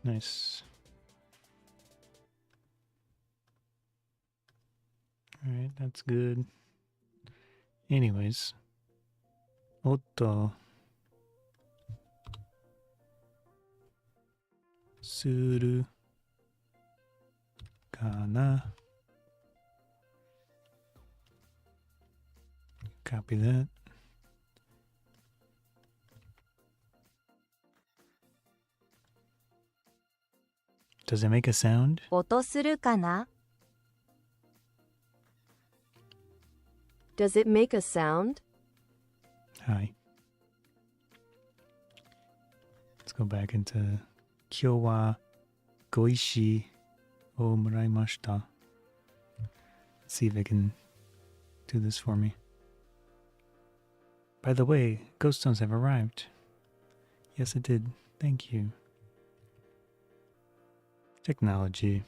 Nice. Alright, that's good. Anyways. Otto. Suru. Kana. Copy that. Does it make a sound? 音するかな? Does it make a sound? Hi. Let's go back into Kyo wa goishi o muraimashita. Let's see if it can do this for me. By the way, ghost stones have arrived. Yes, it did. Thank you. Technology.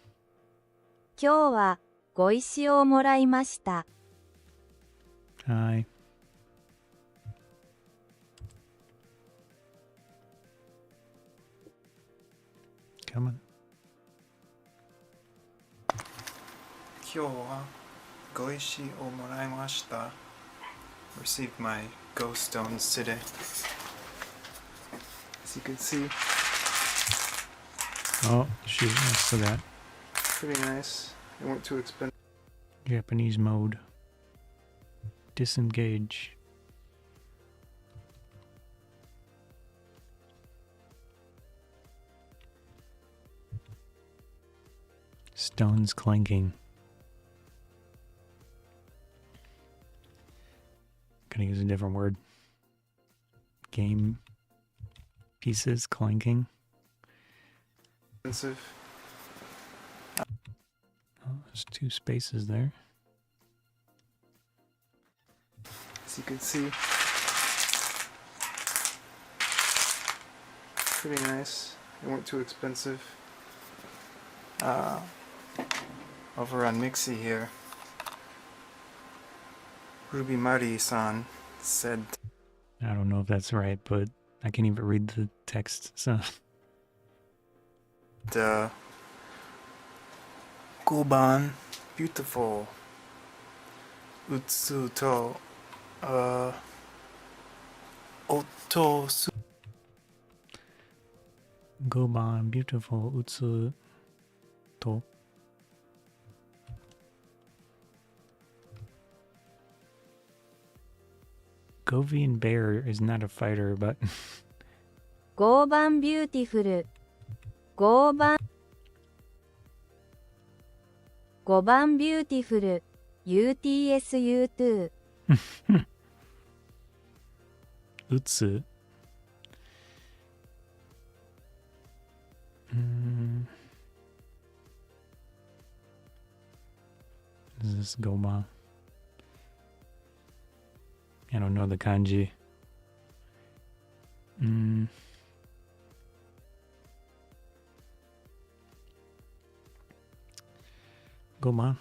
今日はご石をもらいました。Hi. Come on. 今日はご石をもらいました。Received my ghost stones today. As you can see. Oh, shoot, I still got Pretty nice. They weren't too expensive. Japanese mode. Disengage. Stones clanking. Gonna use a different word. Game pieces clanking. Expensive. Oh, there's 2 spaces there. As you can see. Pretty nice. They weren't too expensive. Over on Mixi here, Ruby Mari-san said, I don't know if that's right, but I can't even read the text, so. 5番 beautiful 打つと音す Goban beautiful utsu to. Govian bear is not a fighter, but 5番ビューティフル。5番ビューティフル。UTSU2。utsu. Is this Goban? I don't know the kanji. Goban.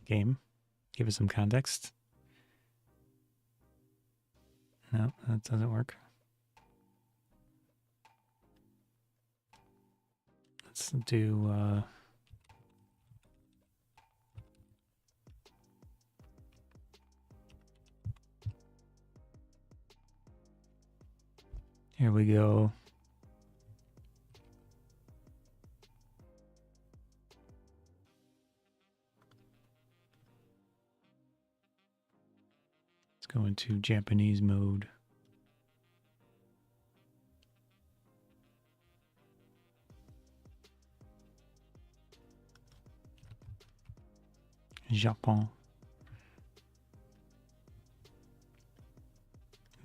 Game. Give it some context. No, that doesn't work. Let's do here we go. Let's go into Japanese mode. Japon.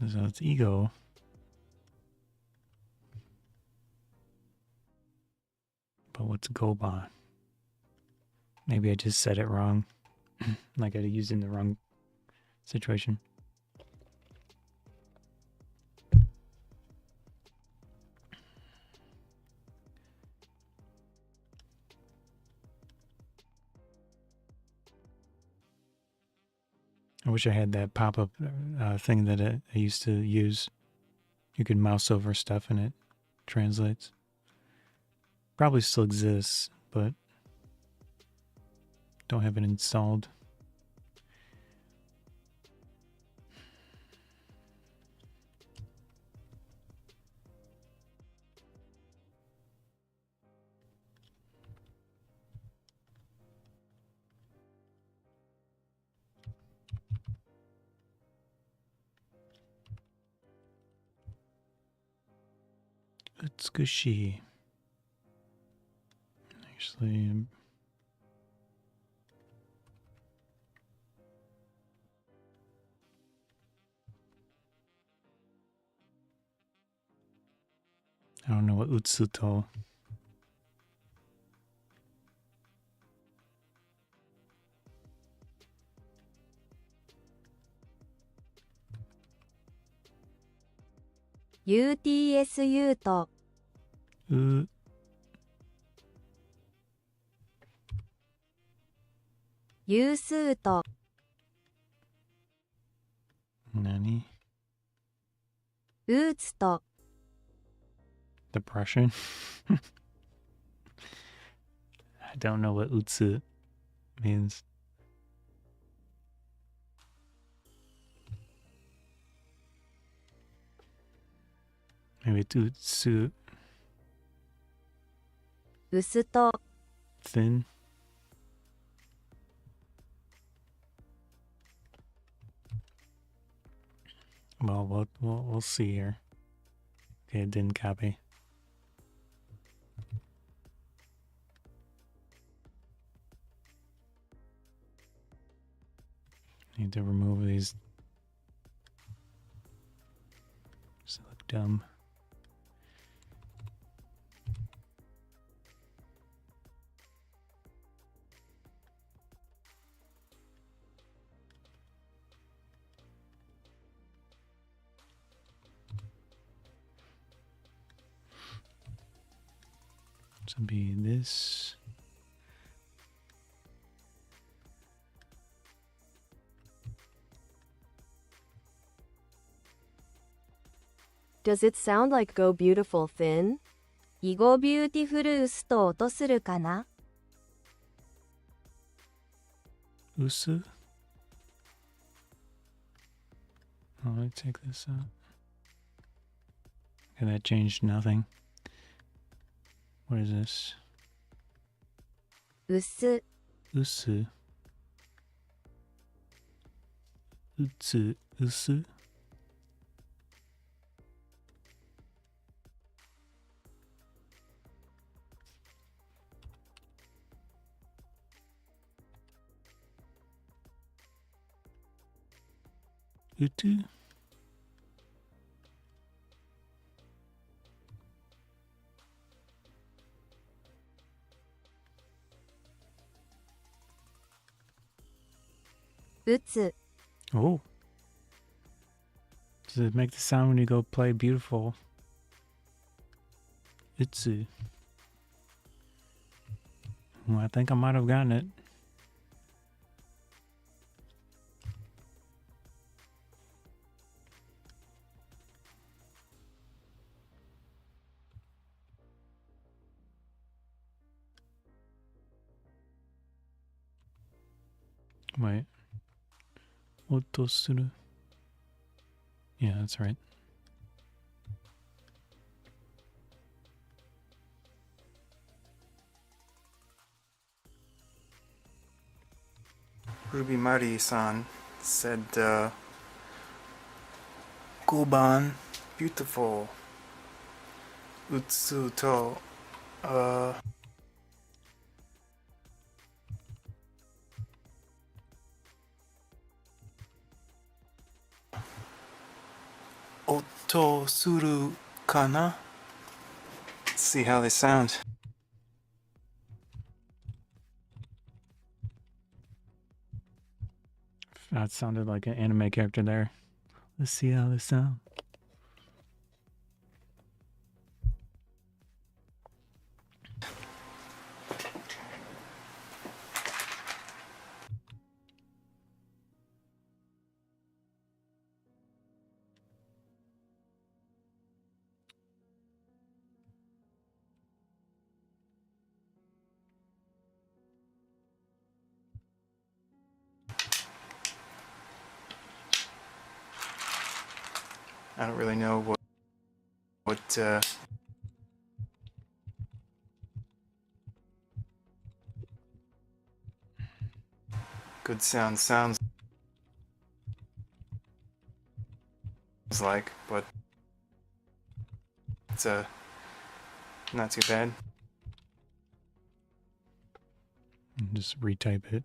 So it's ego. But what's Goban? Maybe I just said it wrong. Like I used it in the wrong situation. I wish I had that pop-up thing that I used to use You could mouse over stuff and it translates. Probably still exists, but don't have it installed. Utsukushi. Actually, I don't know what utsuto. UTSU と U有数と Nani? ウーツと Depression? I don't know what utsu means. Maybe it's utsu 薄と thin. Well, we'll see here. Okay, it didn't copy. Need to remove these. Just look dumb. So be this. Does it sound like go beautiful thin? イゴビューティフル薄と音するかな Usu? Oh, let me take this out. Okay, that changed nothing. What is this? 薄 Usu. Utsu. Usu? Utu? Utsu. Oh. Does it make the sound when you go play beautiful? Utsu. Well, I think I might have gotten it. Wait. Otosuru. Yeah, that's right. Ruby Mari-san said, Goban, beautiful. Utsu to, oto suru kana? Let's see how they sound. That sounded like an anime character there. Let's see how they sound. I don't really know what good sounds like, but it's not too bad. Just retype it.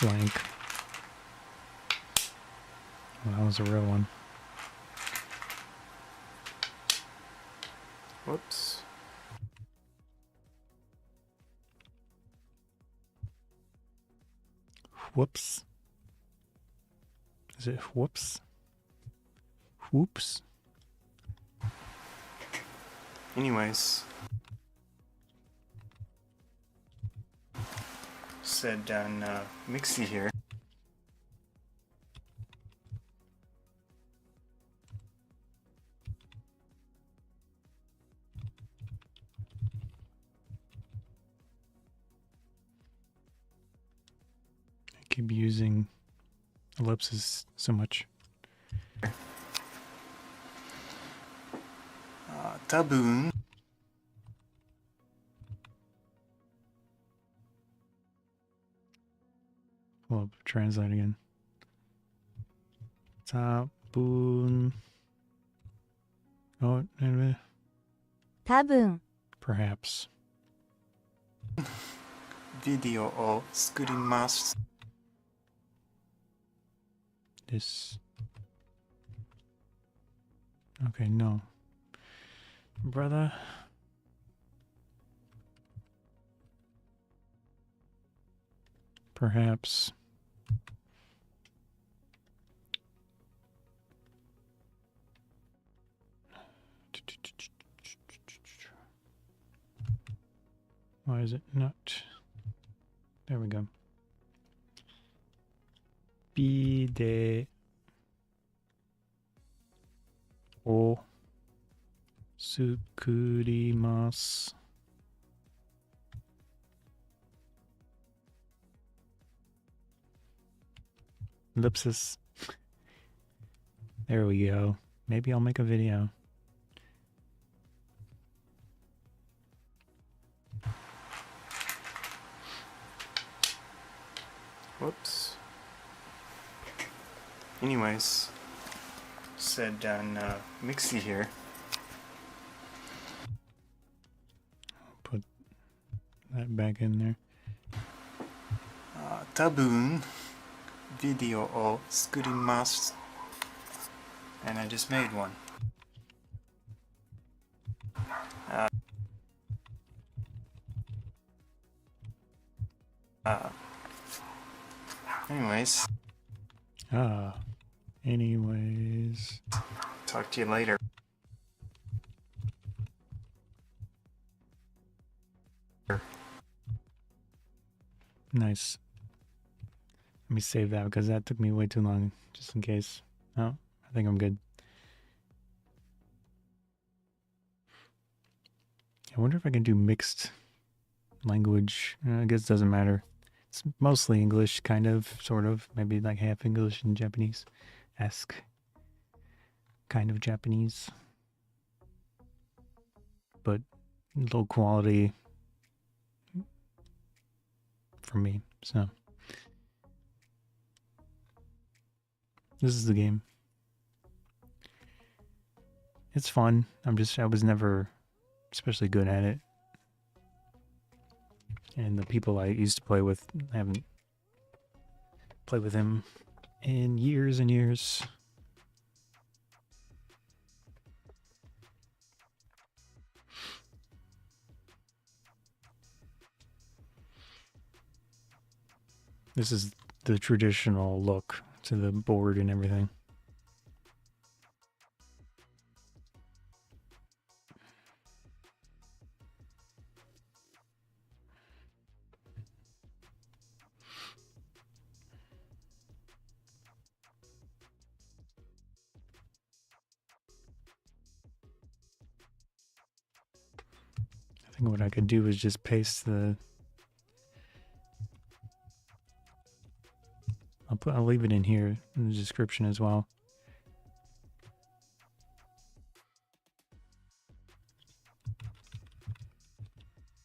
Blank. Well, that was a real one. Whoops. Whoops. Is it whoops? Whoops. Anyways, said on Mixie here. I keep using ellipses so much. Taboon. Well, translate again. Taboon. Oh, anyway. 多分 Perhaps. ビデオを作ります。 This. Okay, no. Brother. Perhaps. Why is it not? There we go. Bide o sukurimasu. Ellipsis. There we go. Maybe I'll make a video. Whoops. Anyways, said on Mixie here. Put that back in there. 多分ビデオを作ります。And I just made one. Anyways, Anyways. talk to you later. Nice. Let me save that because that took me way too long, just in case. Oh, I think I'm good. I wonder if I can do mixed language. I guess it doesn't matter. It's mostly English, kind of, sort of. Maybe like half English and Japanese-esque kind of Japanese. But low quality for me, so. This is the game. It's fun. I was never especially good at it. And the people I used to play with, I haven't played with him in years and years. This is the traditional look to the board and everything. I think what I could do is just paste the. I'll leave it in here in the description as well.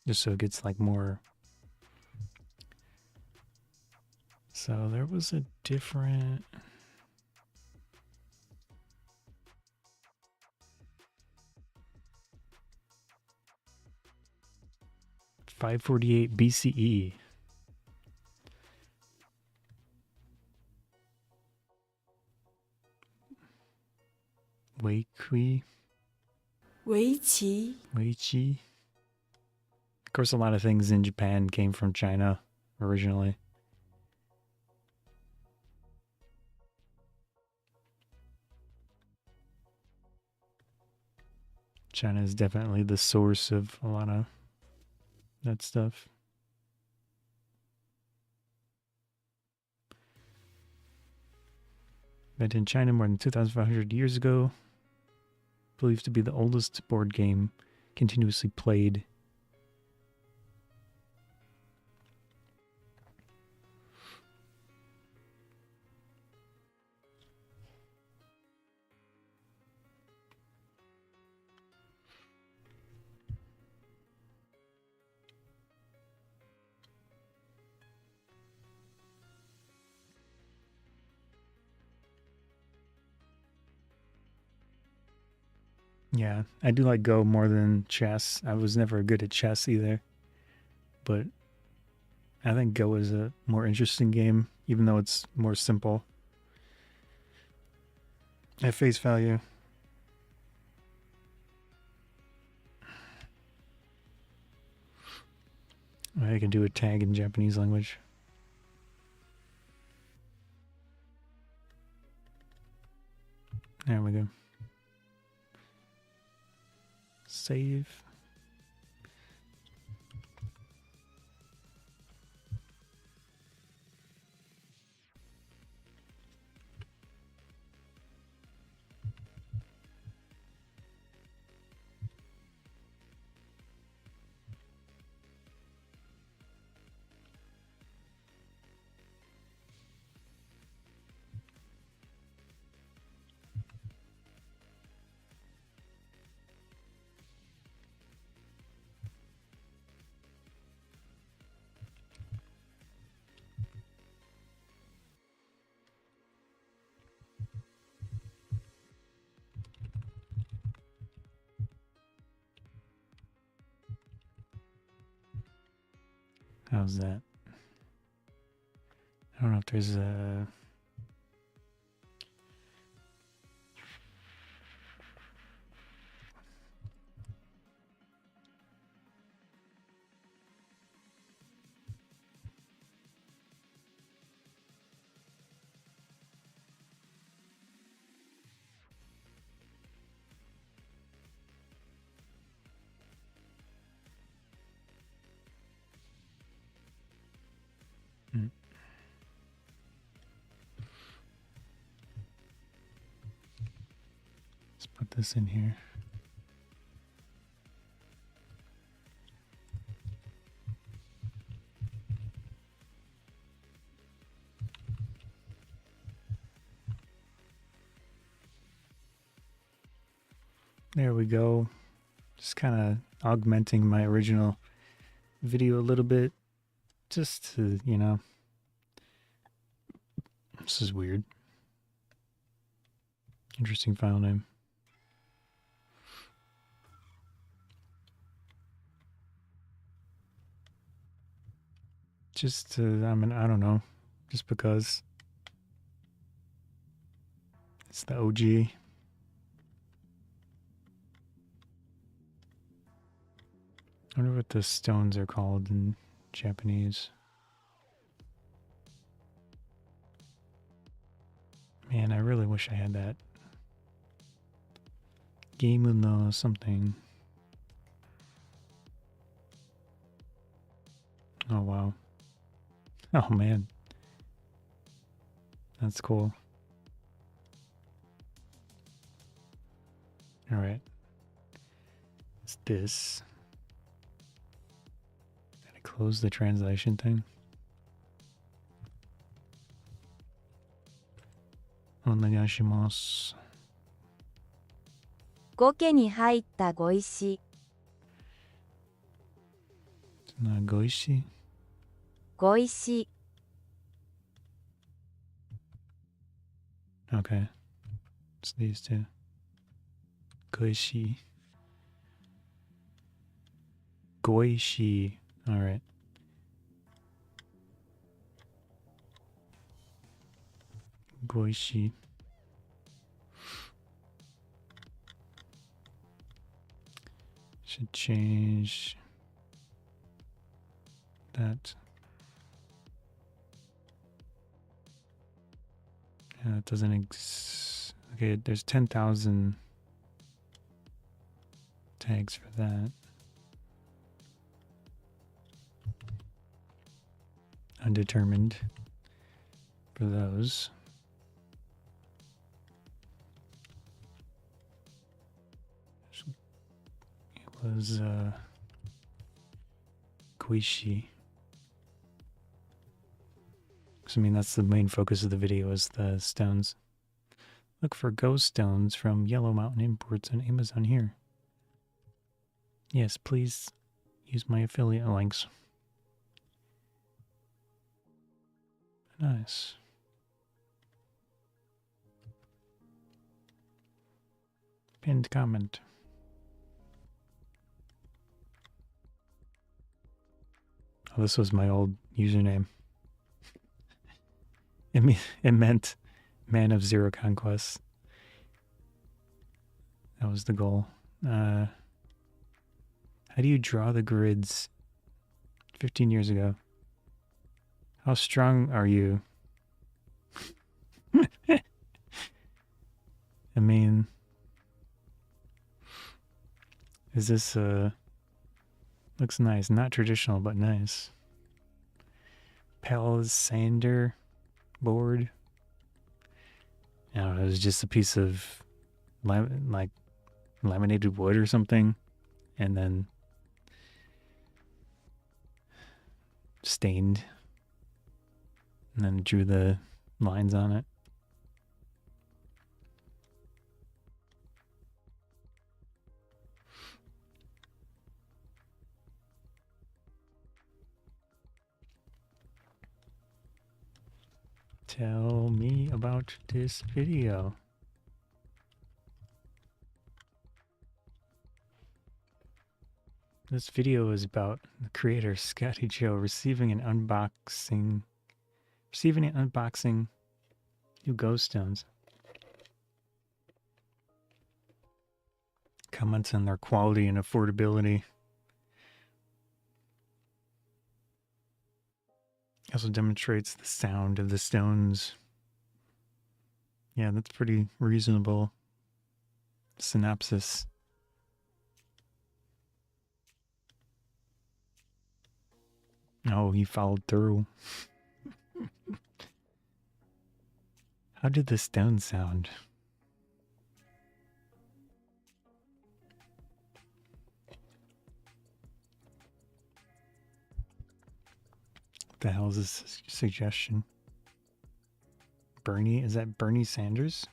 Just so it gets like more. So there was a different. 548 BCE. Wei Chi. Of course, a lot of things in Japan came from China originally. China is definitely the source of a lot of that stuff. Invented in China more than 2,500 years ago. Believed to be the oldest board game continuously played. Yeah, I do like Go more than chess. I was never good at chess either. But I think Go is a more interesting game, even though it's more simple. At face value. I can do a tag in Japanese language. There we go. Save. How's that? I don't know if there's a... Let's put this in here. There we go. Just kind of augmenting my original video a little bit. Just to, you know. This is weird. Interesting file name. Just to, I mean, I don't know. Just because. It's the OG. I wonder what the stones are called in Japanese. Man, I really wish I had that. Game no something. Oh, wow. Oh, man. That's cool. Alright. It's this. close the translation thing? Onegaishimasu. 5家に入った碁石。Goishi? 碁石。 Okay. It's these two. Goishi. Goishi. Alright. Goishi. Should change that. Yeah, it doesn't okay, there's 10,000 tags for that. Undetermined for those. It was Guishi. So, I mean, that's the main focus of the video is the stones. Look for ghost stones from Yellow Mountain Imports on Amazon here. Yes, please use my affiliate links. Nice. Pinned comment. Oh, this was my old username. It meant man of zero conquests. That was the goal. How do you draw the grids 15 years ago? How strong are you? I mean, is this looks nice, not traditional but nice. Palisander board. I don't know, it was just a piece of like laminated wood or something, and then stained, and then drew the lines on it. Tell me about this video. This video is about the creator Scotty Joe receiving an unboxing new ghost stones. Comments on their quality and affordability. Also demonstrates the sound of the stones. Yeah, that's pretty reasonable synopsis. Oh, he followed through. How did the stone sound? What the hell is this suggestion? Bernie? Is that Bernie Sanders?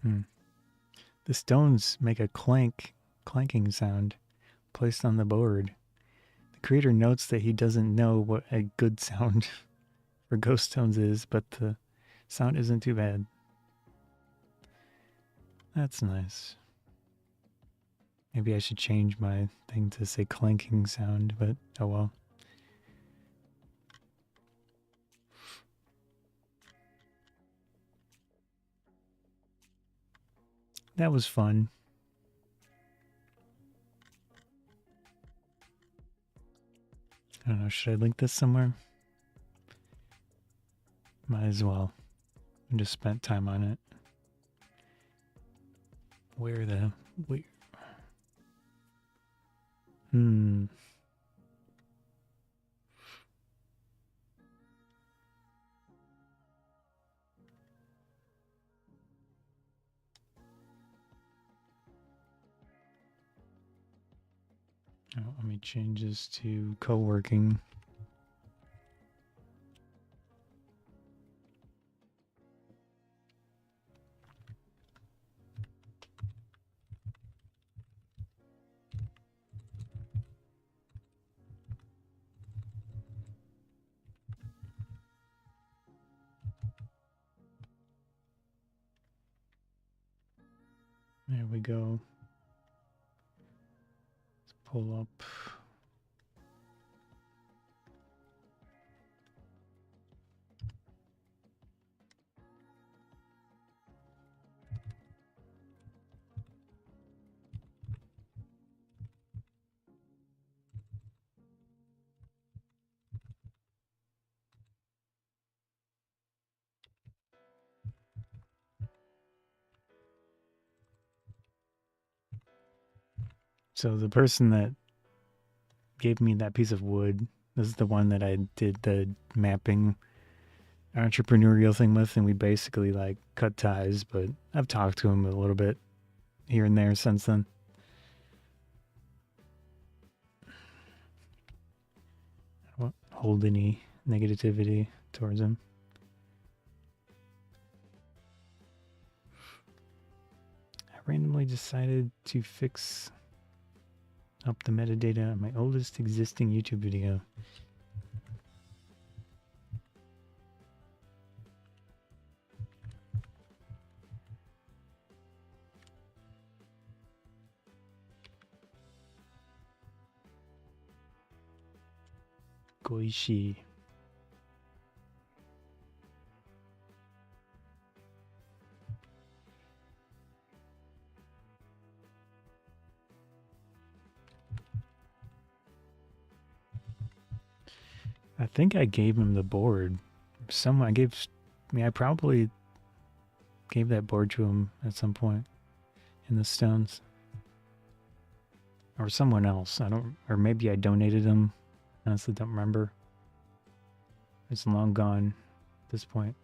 The stones make a clanking sound placed on the board. The creator notes that he doesn't know what a good sound for ghost stones is, but the sound isn't too bad. That's nice. Maybe I should change my thing to say clanking sound, but oh well. That was fun. I don't know, should I link this somewhere? Might as well. I just spent time on it. Where the... Wait. Oh, let me change this to co-working. There we go. Let's pull up. So the person that gave me that piece of wood, this is the one that I did the mapping entrepreneurial thing with, and we basically like cut ties, but I've talked to him a little bit here and there since then. I won't hold any negativity towards him. I randomly decided to fix up the metadata on my oldest existing YouTube video. Goishi. I think I gave him the board. I probably gave that board to him at some point in the stones. Or someone else. Or maybe I donated them. Honestly, don't remember. It's long gone at this point.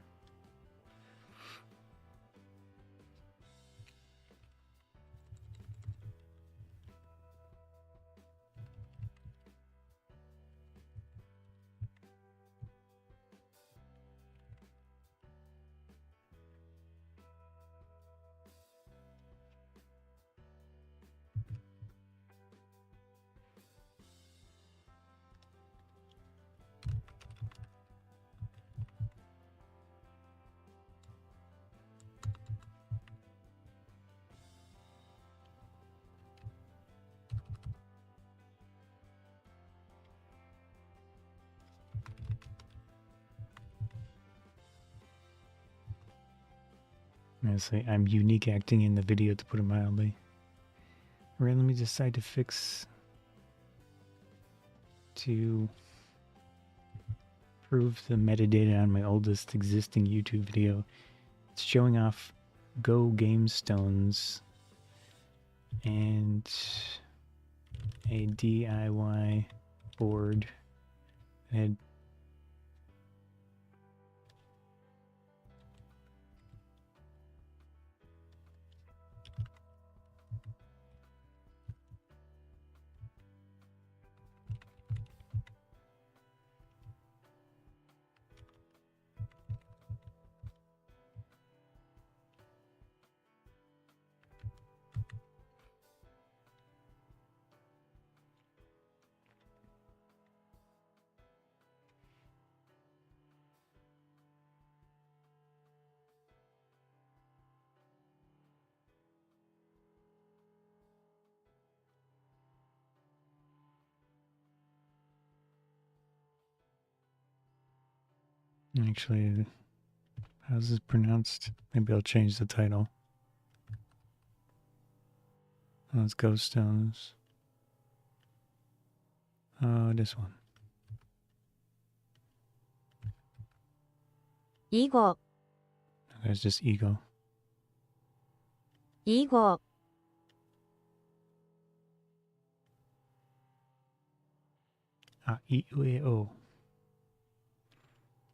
I'm gonna say I'm unique acting in the video, to put it mildly. Randomly decide to fix to prove the metadata on my oldest existing YouTube video. It's showing off Go Game Stones and a DIY board. It had actually, how's this pronounced? Maybe I'll change the title. Oh, it's Ghost Stones. Oh, this one. 囲碁 That's just ego. 囲碁 あいうえお。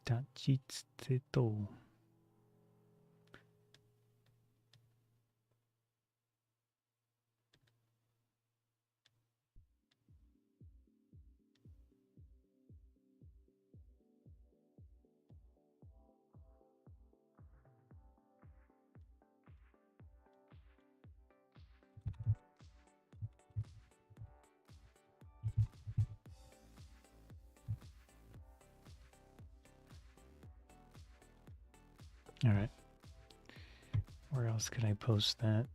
立ちつてと。All right. Where else could I post that?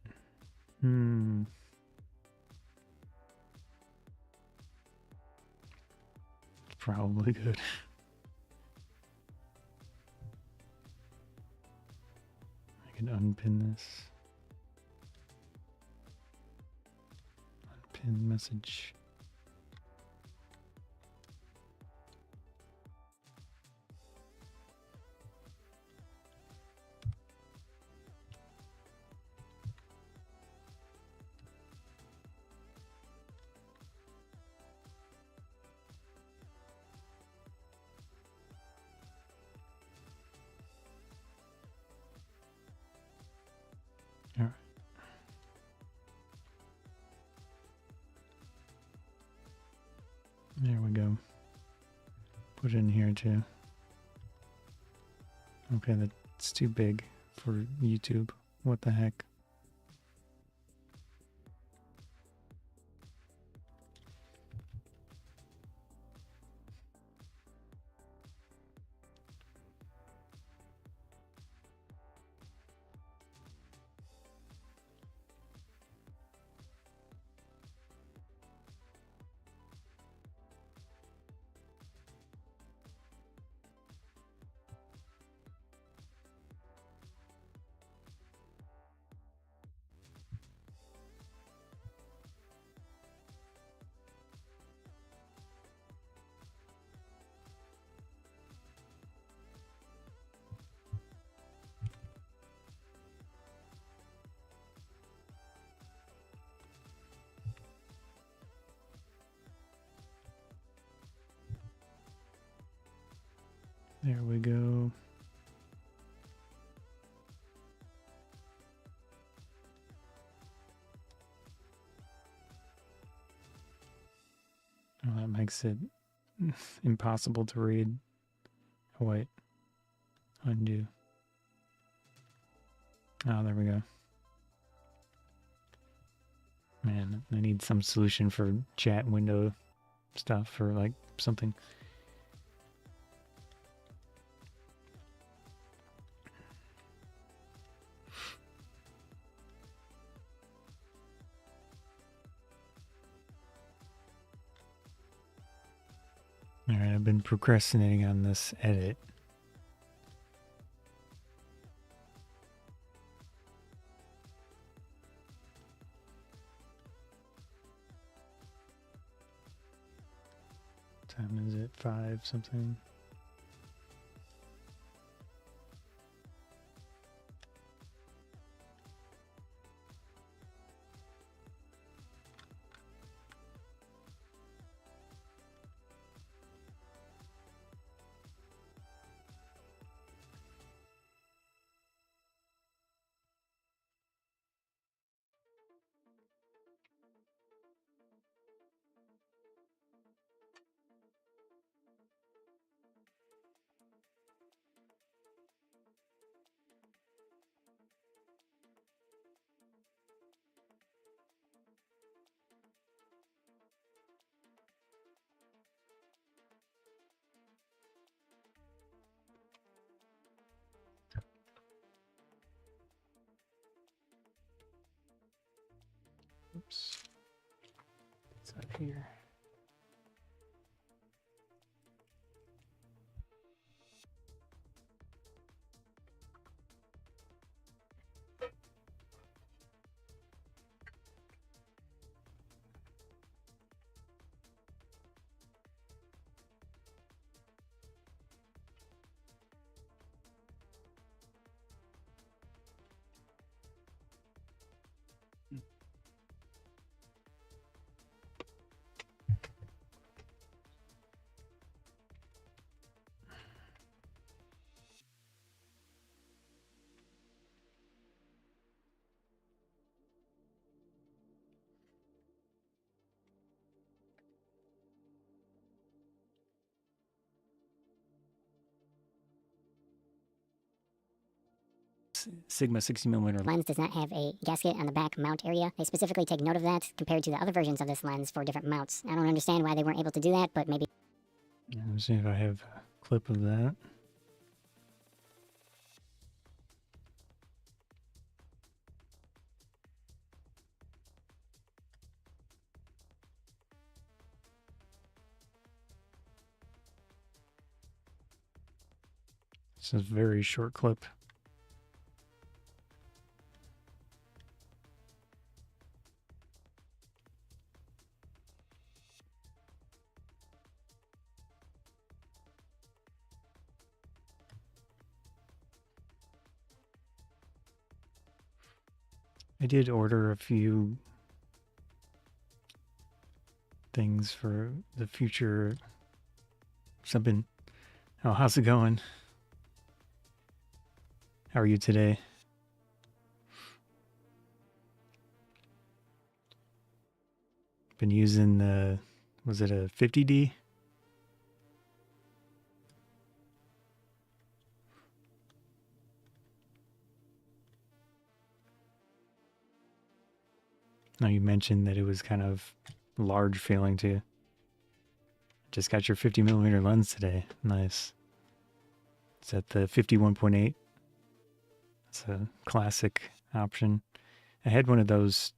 It's probably good. I can unpin this. Unpin message. All right. There we go. Put it in here too. Okay, that's too big for YouTube. What the heck? There we go. Oh, that makes it impossible to read. Oh, wait. Undo. Oh, there we go. Man, I need some solution for chat window stuff or like something. Alright, I've been procrastinating on this edit. What time is it? 5 something? Oops. It's up here. Sigma 60mm lens does not have a gasket on the back mount area. They specifically take note of that compared to the other versions of this lens for different mounts. I don't understand why they weren't able to do that, but maybe. Let's see if I have a clip of that. It's a very short clip. I did order a few things for the future. Something. Oh, how's it going? How are you today? Been using the, was it a 50D? Now you mentioned that it was kind of large feeling to you. Just got your 50mm lens today. Nice. It's at the 51.8. It's a classic option. I had one of those.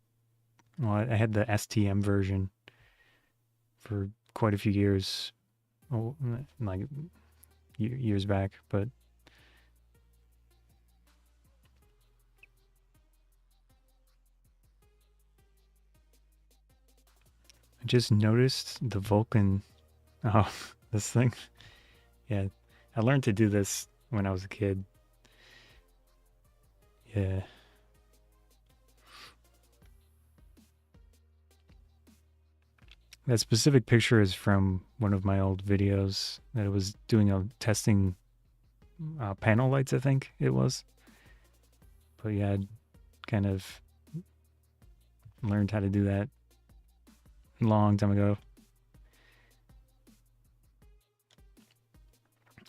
Well, I had the STM version for quite a few years, like years back, but I just noticed the Vulcan. Oh, this thing. Yeah, I learned to do this when I was a kid. Yeah. That specific picture is from one of my old videos that I was doing a testing panel lights, I think it was. But yeah, I'd kind of learned how to do that a long time ago.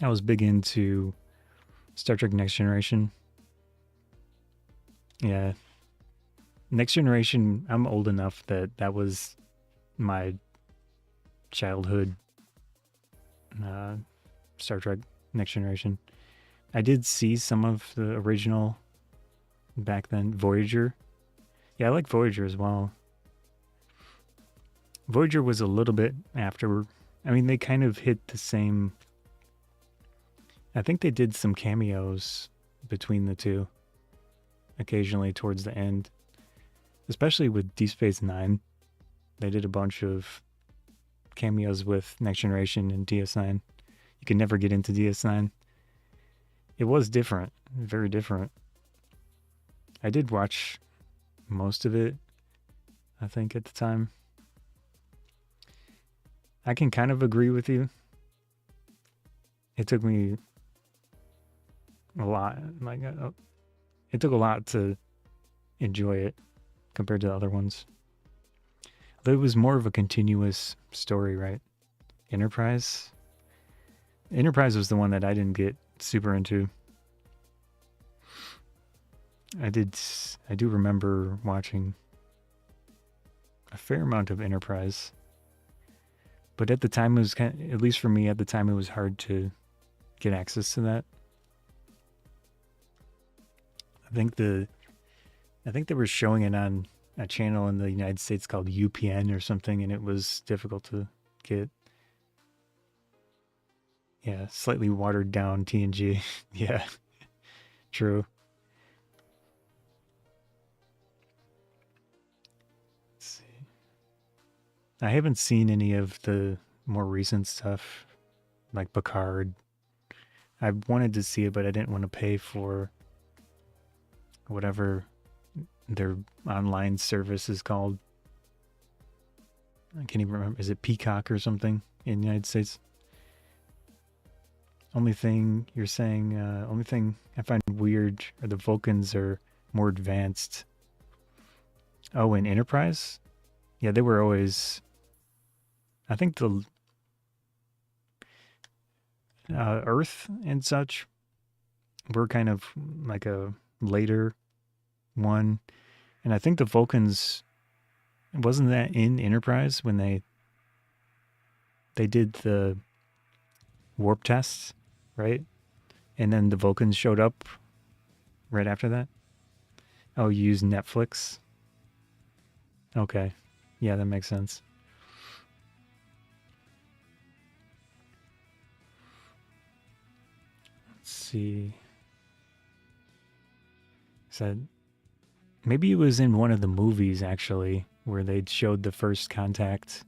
I was big into Star Trek Next Generation. Yeah. Next Generation, I'm old enough that that was my childhood Star Trek Next Generation. I did see some of the original back then, Voyager. Yeah, I like Voyager as well. Voyager was a little bit after. I mean, they kind of hit the same. I think they did some cameos between the two occasionally towards the end, especially with Deep Space Nine. They did a bunch of cameos with Next Generation and DS9. You could never get into DS9. It was different, very different. I did watch most of it, I think, at the time. I can kind of agree with you. It took me a lot, it took a lot to enjoy it compared to the other ones. Though it was more of a continuous story, right? Enterprise was the one that I didn't get super into. I do remember watching a fair amount of Enterprise. But at the time, it was at least for me, at the time, it was hard to get access to that. I think they were showing it on a channel in the United States called UPN or something, and it was difficult to get. Yeah, slightly watered down TNG. Yeah, true. Let's see. I haven't seen any of the more recent stuff, like Picard. I wanted to see it, but I didn't want to pay for whatever their online service is called. I can't even remember. Is it Peacock or something in the United States? Only thing you're saying, only thing I find weird are the Vulcans are more advanced. Oh, in Enterprise? Yeah, they were always. I think the Earth and such were kind of like a later one. And I think the Vulcans, wasn't that in Enterprise when they did the warp tests, right? And then the Vulcans showed up right after that? Oh, you use Netflix? Okay. Yeah, that makes sense. Let's see. Said maybe it was in one of the movies actually where they showed the first contact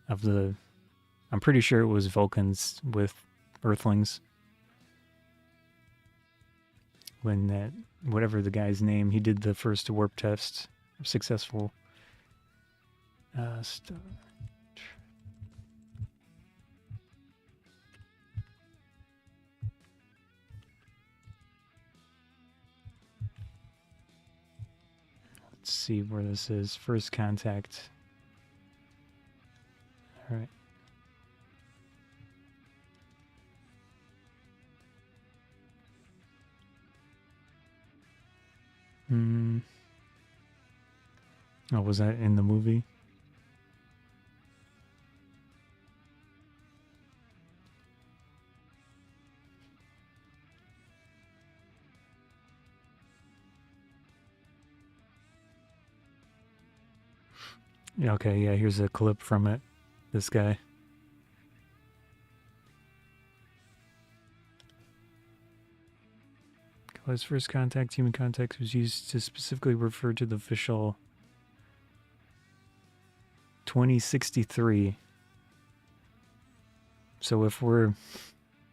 of the. I'm pretty sure it was Vulcans with Earthlings. When that whatever the guy's name, he did the first warp test, successful. Star. Let's see where this is. First contact. All right. Oh, was that in the movie? Yeah, okay, yeah, here's a clip from it. This guy. His first contact, human contact, was used to specifically refer to the official 2063. So if we're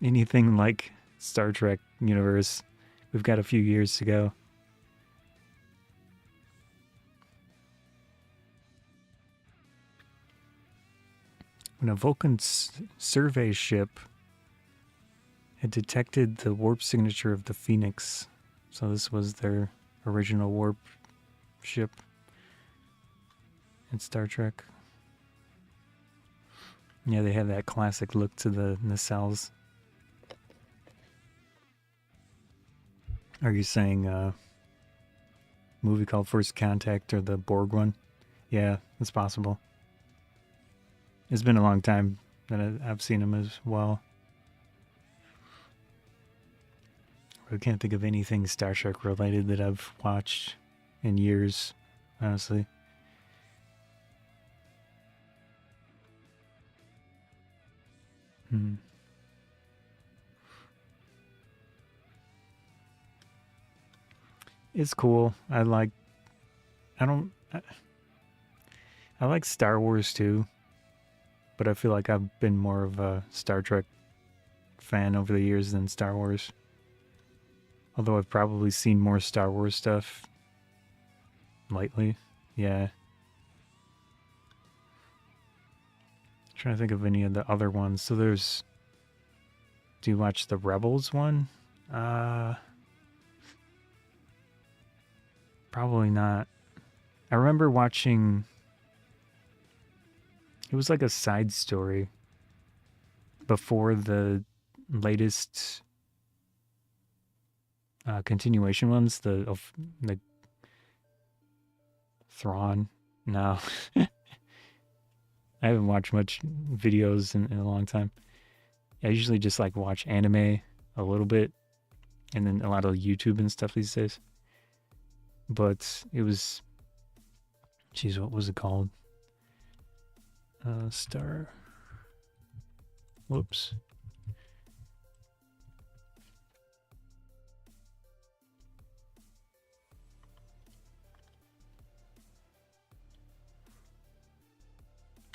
anything like Star Trek universe, we've got a few years to go. When a Vulcan survey ship had detected the warp signature of the Phoenix, so this was their original warp ship in Star Trek. Yeah, they have that classic look to the nacelles. Are you saying movie called First Contact or the Borg one? Yeah, it's possible. It's been a long time that I've seen them as well. I can't think of anything Star Trek related that I've watched in years, honestly. It's cool. I like Star Wars too, but I feel like I've been more of a Star Trek fan over the years than Star Wars. Although I've probably seen more Star Wars stuff lately. Yeah. Trying to think of any of the other ones. So there's. Do you watch the Rebels one? Probably not. I remember watching. It was like a side story before the latest continuation ones. The Thrawn. No. I haven't watched much videos in a long time. I usually just like watch anime a little bit and then a lot of YouTube and stuff these days. But it was, geez, what was it called? Star. Whoops.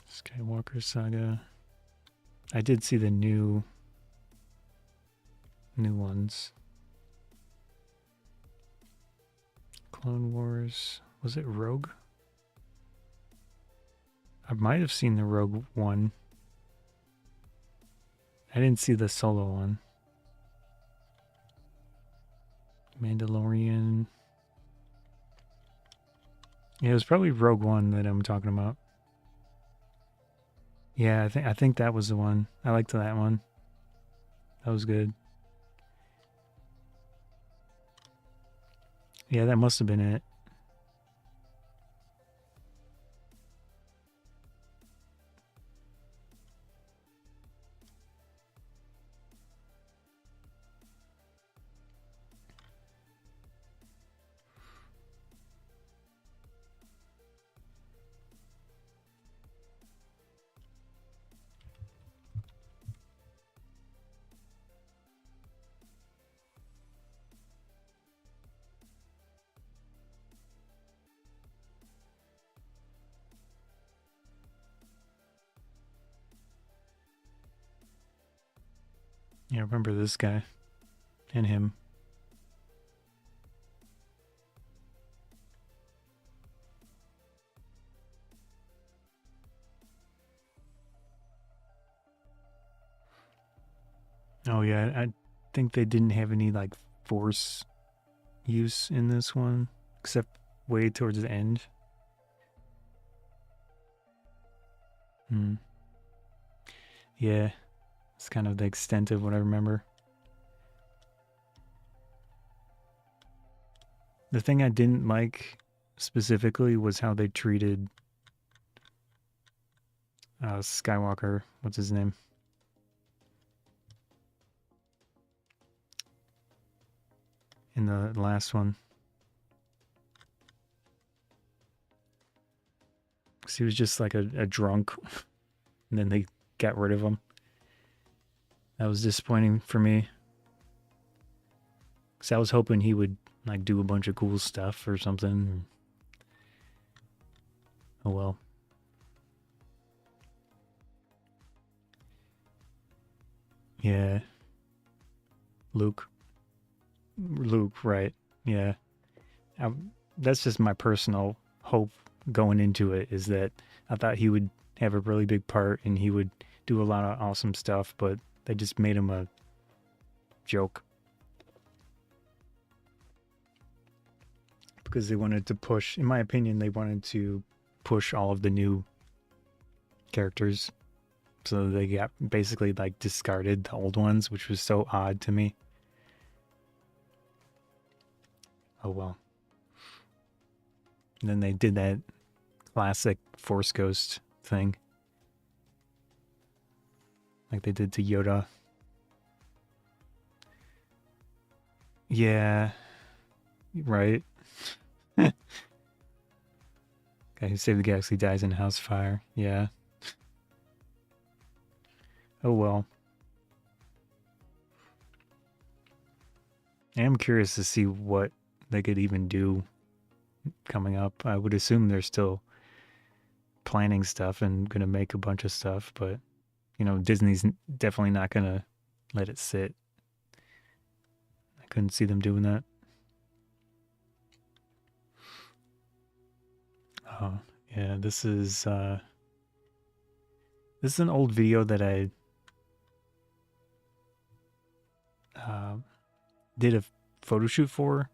Skywalker Saga. I did see the new ones. Clone Wars. Was it Rogue? I might have seen the Rogue one. I didn't see the Solo one. Mandalorian. Yeah, it was probably Rogue One that I'm talking about. Yeah, I think that was the one. I liked that one. That was good. Yeah, that must have been it. Yeah, remember this guy and him. Oh yeah, I think they didn't have any like force use in this one, except way towards the end. Yeah, it's kind of the extent of what I remember. The thing I didn't like specifically was how they treated Skywalker. What's his name? In the last one. Because he was just like a drunk, and then they got rid of him. That was disappointing for me. Because I was hoping he would like do a bunch of cool stuff or something. Oh well. Yeah. Luke, right. Yeah. That's just my personal hope going into it, is that I thought he would have a really big part and he would do a lot of awesome stuff, but they just made him a joke. Because they wanted to push, in my opinion, they wanted to push all of the new characters. So they got basically like discarded the old ones, which was so odd to me. Oh well. And then they did that classic Force Ghost thing. Like they did to Yoda. Yeah. Right. Guy who saved the galaxy dies in a house fire. Yeah. Oh well. I am curious to see what they could even do coming up. I would assume they're still planning stuff and gonna make a bunch of stuff, but you know, Disney's definitely not gonna let it sit. I couldn't see them doing that. Oh yeah, this is an old video that I did a photo shoot for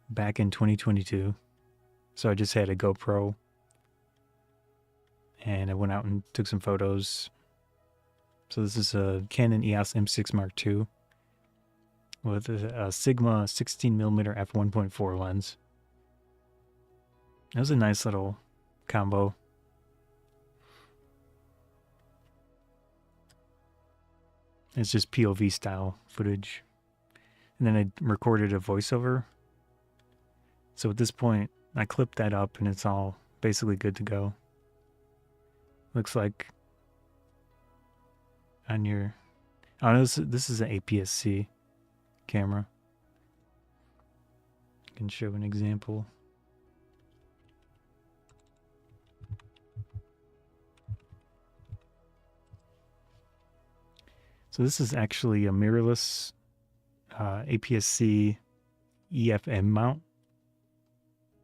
back in 2022. So I just had a GoPro and I went out and took some photos. So this is a Canon EOS M6 Mark II with a Sigma 16mm f1.4 lens. It was a nice little combo. It's just POV style footage. And then I recorded a voiceover. So at this point, I clipped that up and it's all basically good to go. Looks like on your... Oh, this is an APS-C camera. I can show an example. So this is actually a mirrorless APS-C EFM mount,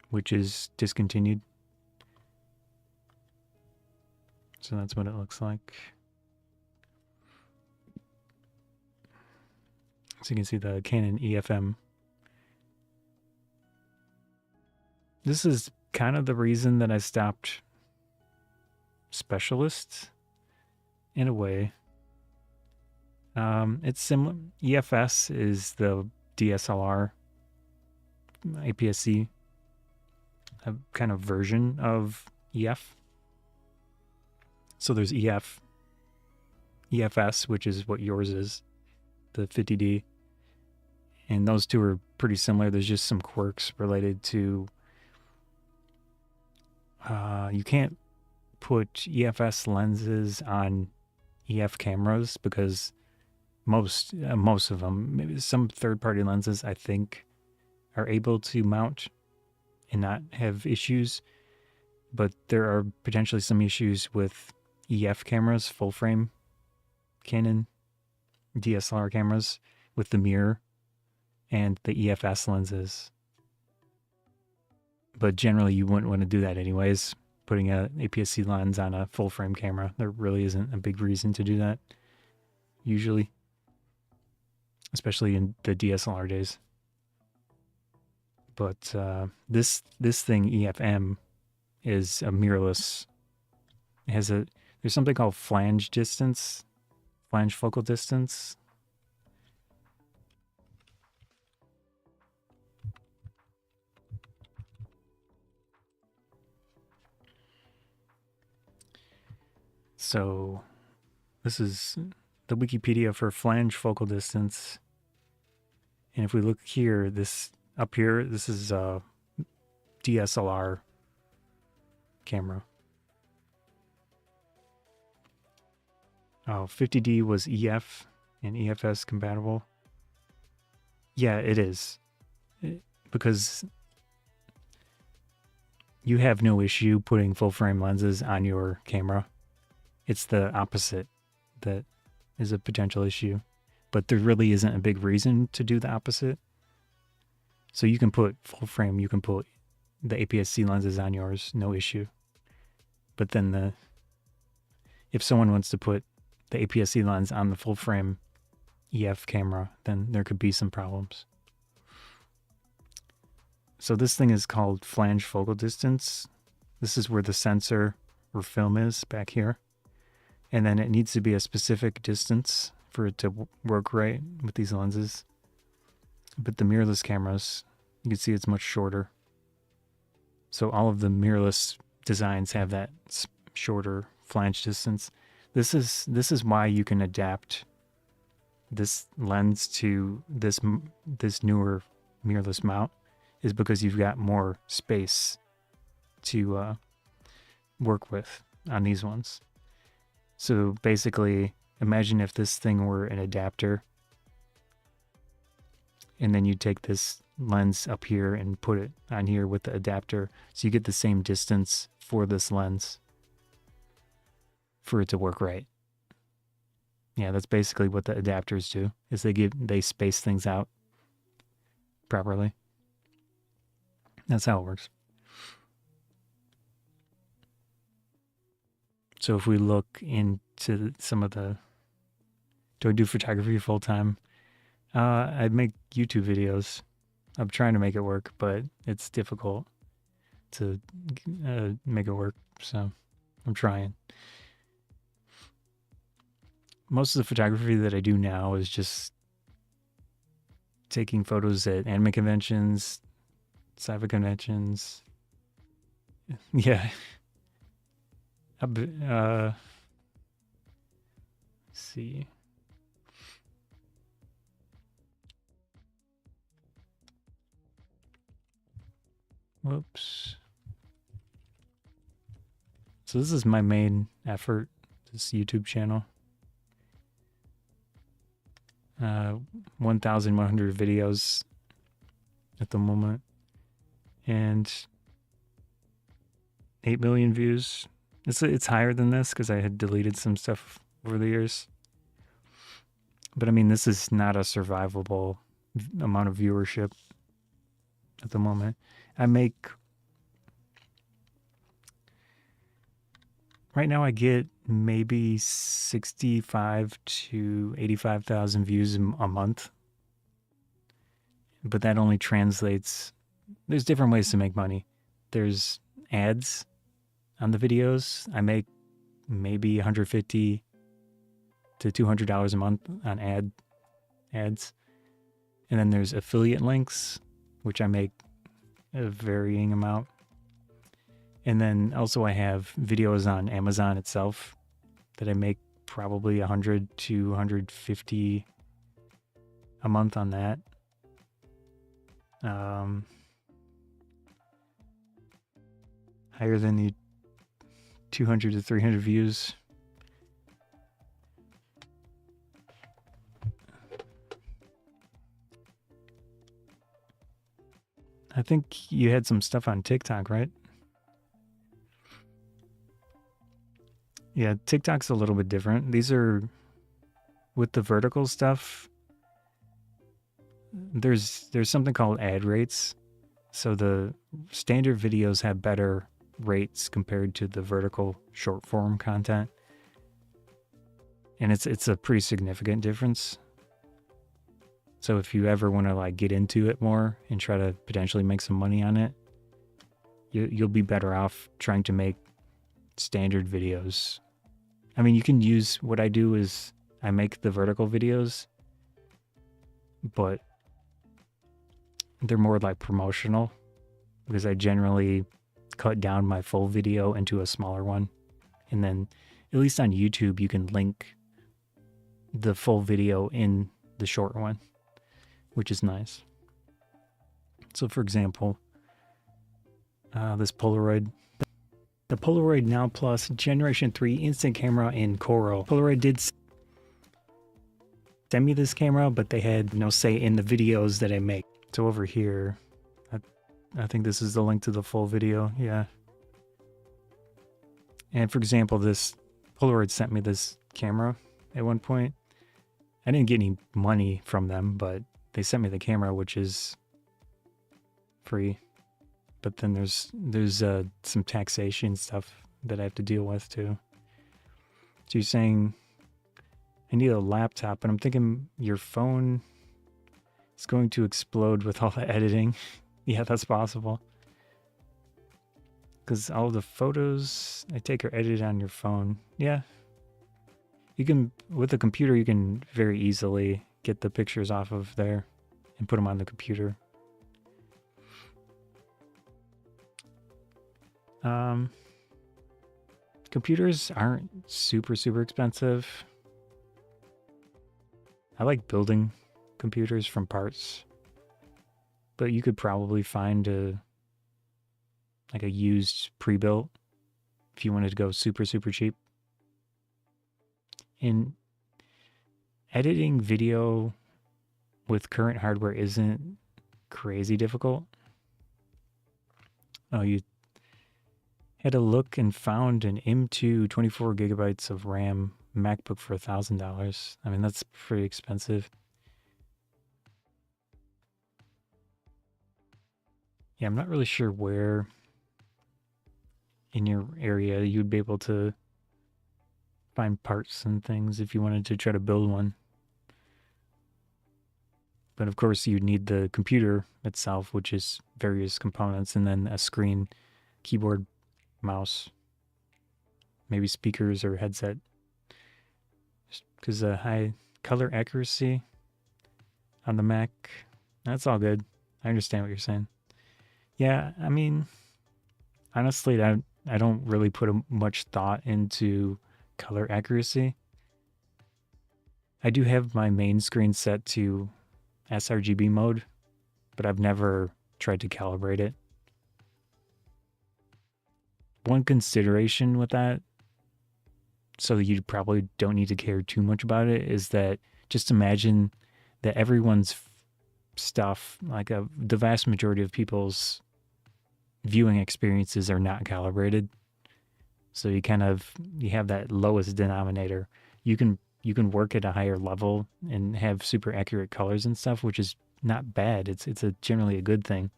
which is discontinued. So that's what it looks like. So you can see the Canon EFM. This is kind of the reason that I stopped Specialist in a way. It's similar. EFS is the DSLR APS-C kind of version of EF. So there's EFS, which is what yours is, the 50D. And those two are pretty similar. There's just some quirks related to you can't put EFS lenses on EF cameras because most of them, maybe some third-party lenses, I think, are able to mount and not have issues. But there are potentially some issues with EF cameras, full-frame Canon DSLR cameras with the mirror and the EFS lenses. But generally, you wouldn't want to do that anyways. Putting a APS-C lens on a full frame camera, there really isn't a big reason to do that. Usually, especially in the DSLR days. But this thing EFM is a mirrorless. It has there's something called flange focal distance. So this is the Wikipedia for flange focal distance. And if we look here, this up here, this is a DSLR camera. Oh, 50D was EF and EFS compatible. Yeah, it is. Because you have no issue putting full frame lenses on your camera. It's the opposite that is a potential issue. But there really isn't a big reason to do the opposite. So you can put full frame, you can put the APS-C lenses on yours, no issue. But then if someone wants to put the APS-C lens on the full frame EF camera, then there could be some problems. So this thing is called flange focal distance. This is where the sensor or film is back here. And then it needs to be a specific distance for it to work right with these lenses. But the mirrorless cameras, you can see it's much shorter. So all of the mirrorless designs have that shorter flange distance. This is why you can adapt this lens to this newer mirrorless mount, is because you've got more space to work with on these ones. So basically, imagine if this thing were an adapter, and then you take this lens up here and put it on here with the adapter, so you get the same distance for this lens for it to work right. Yeah, that's basically what the adapters do, is they space things out properly. That's how it works. So if we look into some of the, do I do photography full time? I make YouTube videos. I'm trying to make it work, but it's difficult to make it work. So I'm trying. Most of the photography that I do now is just taking photos at anime conventions, sci-fi conventions. Yeah. Let's see. Whoops. So this is my main effort, this YouTube channel. 1,100 videos at the moment, and 8 million views. It's higher than this because I had deleted some stuff over the years. But I mean, this is not a survivable amount of viewership at the moment. Right now I get maybe 65 to 85,000 views a month. But that only translates, there's different ways to make money. There's ads on the videos. I make maybe $150 to $200 a month on ads. And then there's affiliate links, which I make a varying amount. And then also I have videos on Amazon itself that I make probably 100 to 150 a month on that. Higher than the 200 to 300 views. I think you had some stuff on TikTok, right? Yeah, TikTok's a little bit different. These are with the vertical stuff, there's something called ad rates. So the standard videos have better rates compared to the vertical short form content. And it's a pretty significant difference. So if you ever want to like get into it more and try to potentially make some money on it, you'll be better off trying to make standard videos. I mean, you can use, what I do is I make the vertical videos, but they're more like promotional because I generally cut down my full video into a smaller one. And then at least on YouTube, you can link the full video in the short one, which is nice. So for example, this Polaroid, the Polaroid Now Plus Generation 3 instant camera in Coral. Polaroid did send me this camera, but they had no say in the videos that I make. So over here, I think this is the link to the full video. Yeah. And for example, this Polaroid sent me this camera at one point. I didn't get any money from them, but they sent me the camera, which is free. But then there's some taxation stuff that I have to deal with too. So you're saying I need a laptop, and I'm thinking your phone is going to explode with all the editing. Yeah, that's possible. Because all the photos I take are edited on your phone. Yeah. You can, with a computer, you can very easily get the pictures off of there and put them on the computer. Computers aren't super expensive. I like building computers from parts, but you could probably find a used pre-built if you wanted to go super cheap. And editing video with current hardware isn't crazy difficult. Oh, you had a look and found an M2 24 gigabytes of RAM MacBook for $1,000. I mean, that's pretty expensive. Yeah, I'm not really sure where in your area you'd be able to find parts and things if you wanted to try to build one. But of course, you'd need the computer itself, which is various components, and then a screen, keyboard, mouse, maybe speakers or headset. Because high color accuracy on the Mac, that's all good. I understand what you're saying. Yeah, I mean, honestly, I don't really put much thought into color accuracy. I do have my main screen set to sRGB mode, but I've never tried to calibrate it. One consideration with that, so you probably don't need to care too much about it, is that just imagine that everyone's stuff, like the vast majority of people's viewing experiences are not calibrated. So you have that lowest denominator. You can work at a higher level and have super accurate colors and stuff, which is not bad. It's generally a good thing.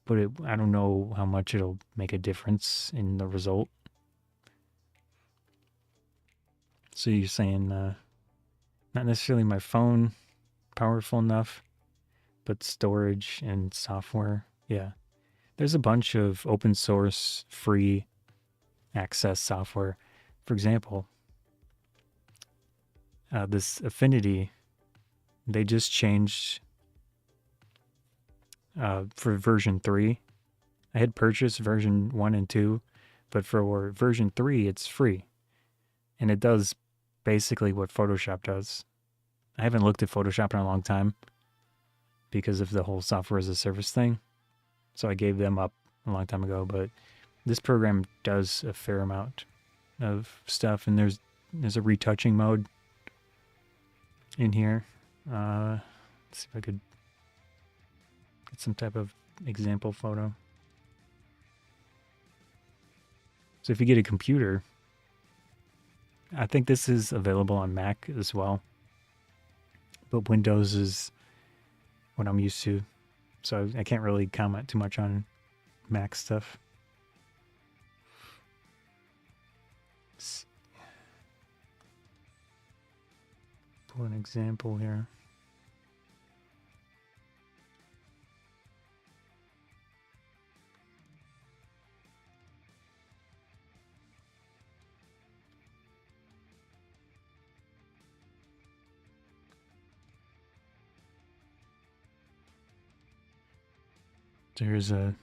But I don't know how much it'll make a difference in the result. So you're saying not necessarily my phone powerful enough, but storage and software. Yeah. There's a bunch of open source free access software. For example, this Affinity, they just changed for version 3. I had purchased version 1 and 2, but for version 3, it's free. And it does basically what Photoshop does. I haven't looked at Photoshop in a long time because of the whole software as a service thing. So I gave them up a long time ago, but this program does a fair amount of stuff, and there's a retouching mode in here. Let's see if I could get some type of example photo. So if you get a computer, I think this is available on Mac as well, but Windows is what I'm used to, so I can't really comment too much on Mac stuff. Pull an example here. So here's a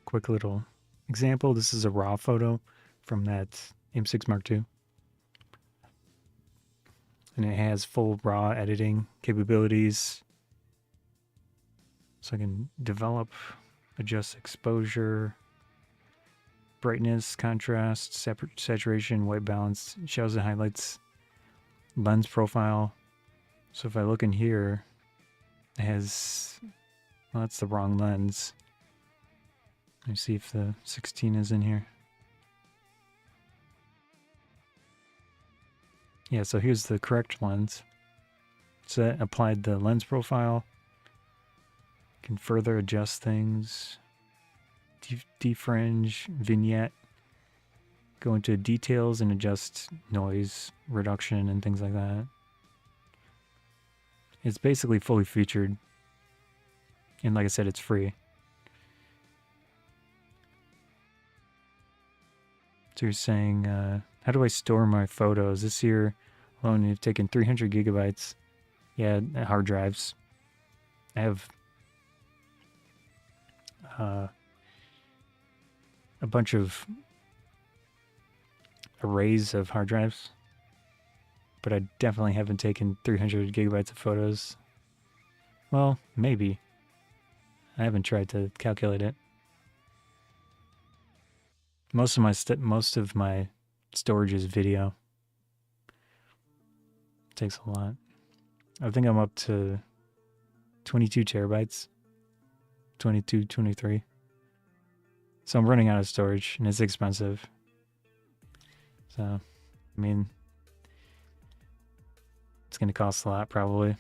quick little example. This is a raw photo from that M6 Mark II. And it has full raw editing capabilities. So I can develop, adjust exposure, brightness, contrast, saturation, white balance, shadows and highlights, lens profile. So if I look in here, it has, well, that's the wrong lens. Let me see if the 16 is in here. Yeah, so here's the correct lens. So that applied the lens profile. Can further adjust things. Defringe, vignette. Go into details and adjust noise reduction and things like that. It's basically fully featured. And like I said, it's free. So you're saying, how do I store my photos? This year alone, you've taken 300 gigabytes. Yeah, hard drives. I have a bunch of arrays of hard drives, but I definitely haven't taken 300 gigabytes of photos. Well, maybe. I haven't tried to calculate it. Most of my storage is video. It takes a lot. I think I'm up to 22 terabytes. 22, 23. So I'm running out of storage, and it's expensive. So, I mean, it's going to cost a lot, probably.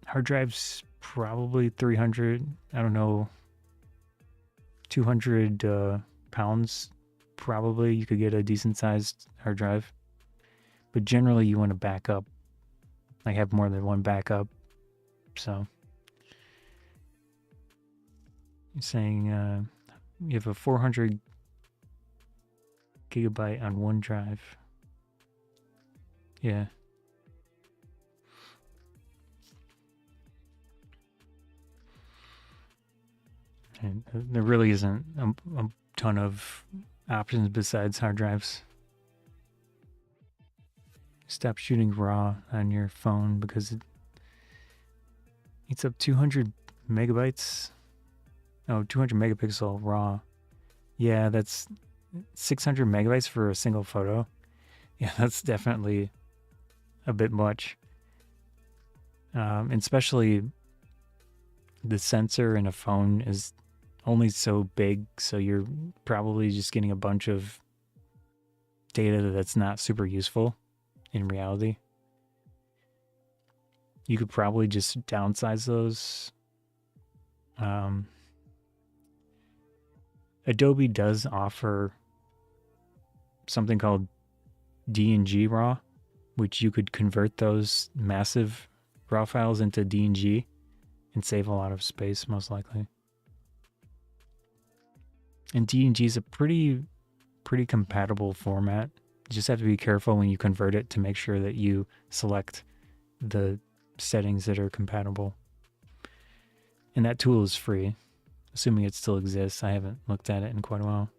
Hard drives, probably 300. I don't know. 200 pounds, probably. You could get a decent-sized hard drive. But generally, you want to back up. I have more than one backup. So, you're saying you have a 400 gigabyte on OneDrive. Yeah. And there really isn't a ton of options besides hard drives. Stop shooting RAW on your phone because it eats up 200 megabytes. Oh, 200 megapixel RAW. Yeah, that's 600 megabytes for a single photo. Yeah, that's definitely a bit much. And especially the sensor in a phone is only so big, so you're probably just getting a bunch of data that's not super useful in reality. You could probably just downsize those. Adobe does offer something called DNG RAW, which you could convert those massive RAW files into DNG and save a lot of space, most likely. And DNG is a pretty compatible format. You just have to be careful when you convert it to make sure that you select the settings that are compatible. And that tool is free, assuming it still exists. I haven't looked at it in quite a while.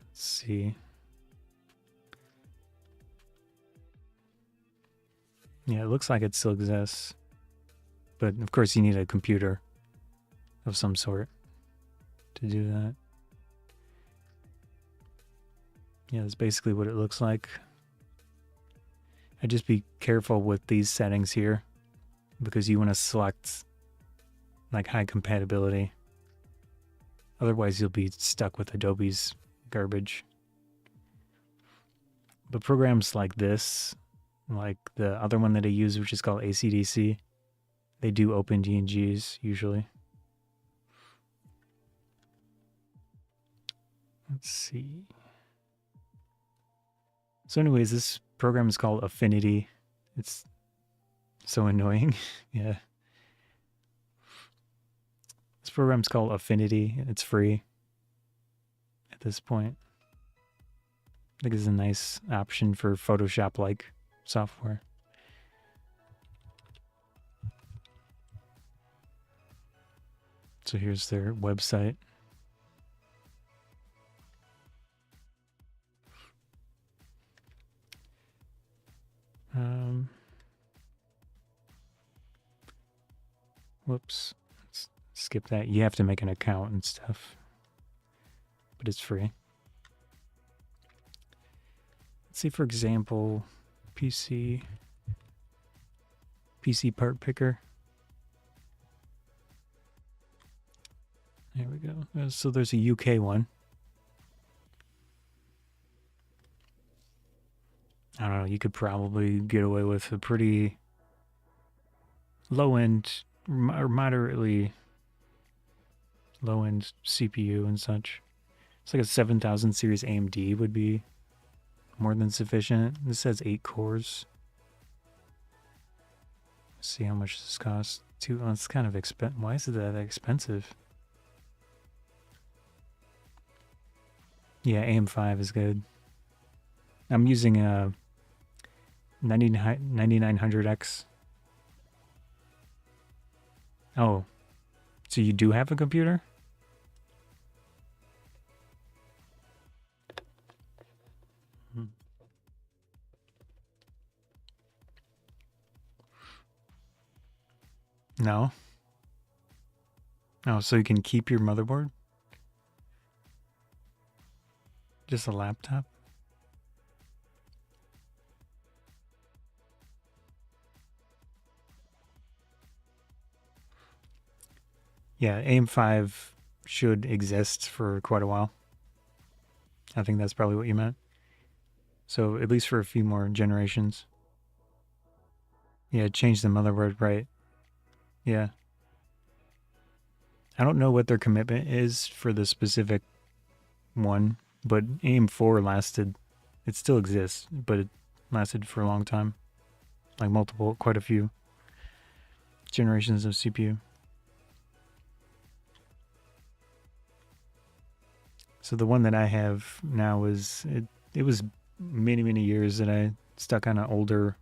Let's see. Yeah, it looks like it still exists. But of course you need a computer of some sort to do that. Yeah, that's basically what it looks like. I'd just be careful with these settings here because you want to select like high compatibility. Otherwise, you'll be stuck with Adobe's garbage. But programs like this, like the other one that I use, which is called ACDC, they do open DNGs usually. Let's see. So anyways, this program is called Affinity. It's so annoying. Yeah. This program's called Affinity. It's free at this point. I think it's a nice option for Photoshop-like software. So here's their website. Whoops. Let's skip that. You have to make an account and stuff. But it's free. Let's see, for example, PC part picker. There we go. So there's a UK one. I don't know, you could probably get away with a pretty low-end or moderately low-end CPU and such. It's like a 7000 series AMD would be more than sufficient. This has 8 cores. Let's see how much this costs. It's kind of expensive. Why is it that expensive? Yeah, AM5 is good. I'm using a 9900X. Oh, so you do have a computer? No. Oh, so you can keep your motherboard? Just a laptop? Yeah, AM5 should exist for quite a while. I think that's probably what you meant. So at least for a few more generations. Yeah, change the motherboard, right? Yeah. I don't know what their commitment is for the specific one, but AM4 lasted. It still exists, but it lasted for a long time. Like quite a few generations of CPU. So the one that I have now it was many years that I stuck on an older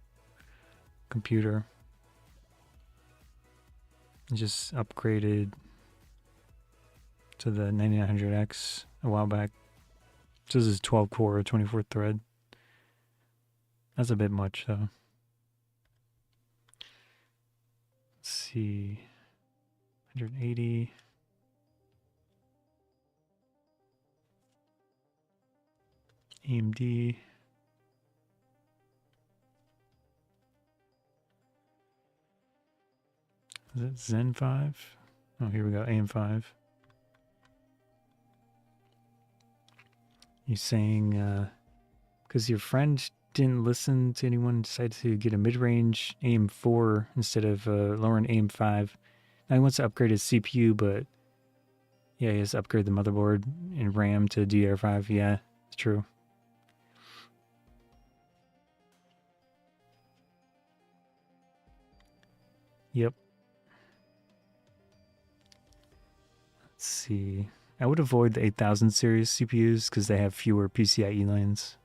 computer. Just upgraded to the 9900X a while back. So this is 12 core, 24 thread. That's a bit much though. Let's see. 180. AMD. Is it Zen 5? Oh, here we go, AM5. You're saying, because your friend didn't listen to anyone, decided to get a mid-range AM4 instead of lower-end AM5. Now he wants to upgrade his CPU, but yeah, he has to upgrade the motherboard and RAM to DDR5. Yeah, it's true. Yep. Let's see. I would avoid the 8000 series CPUs because they have fewer PCIe lanes.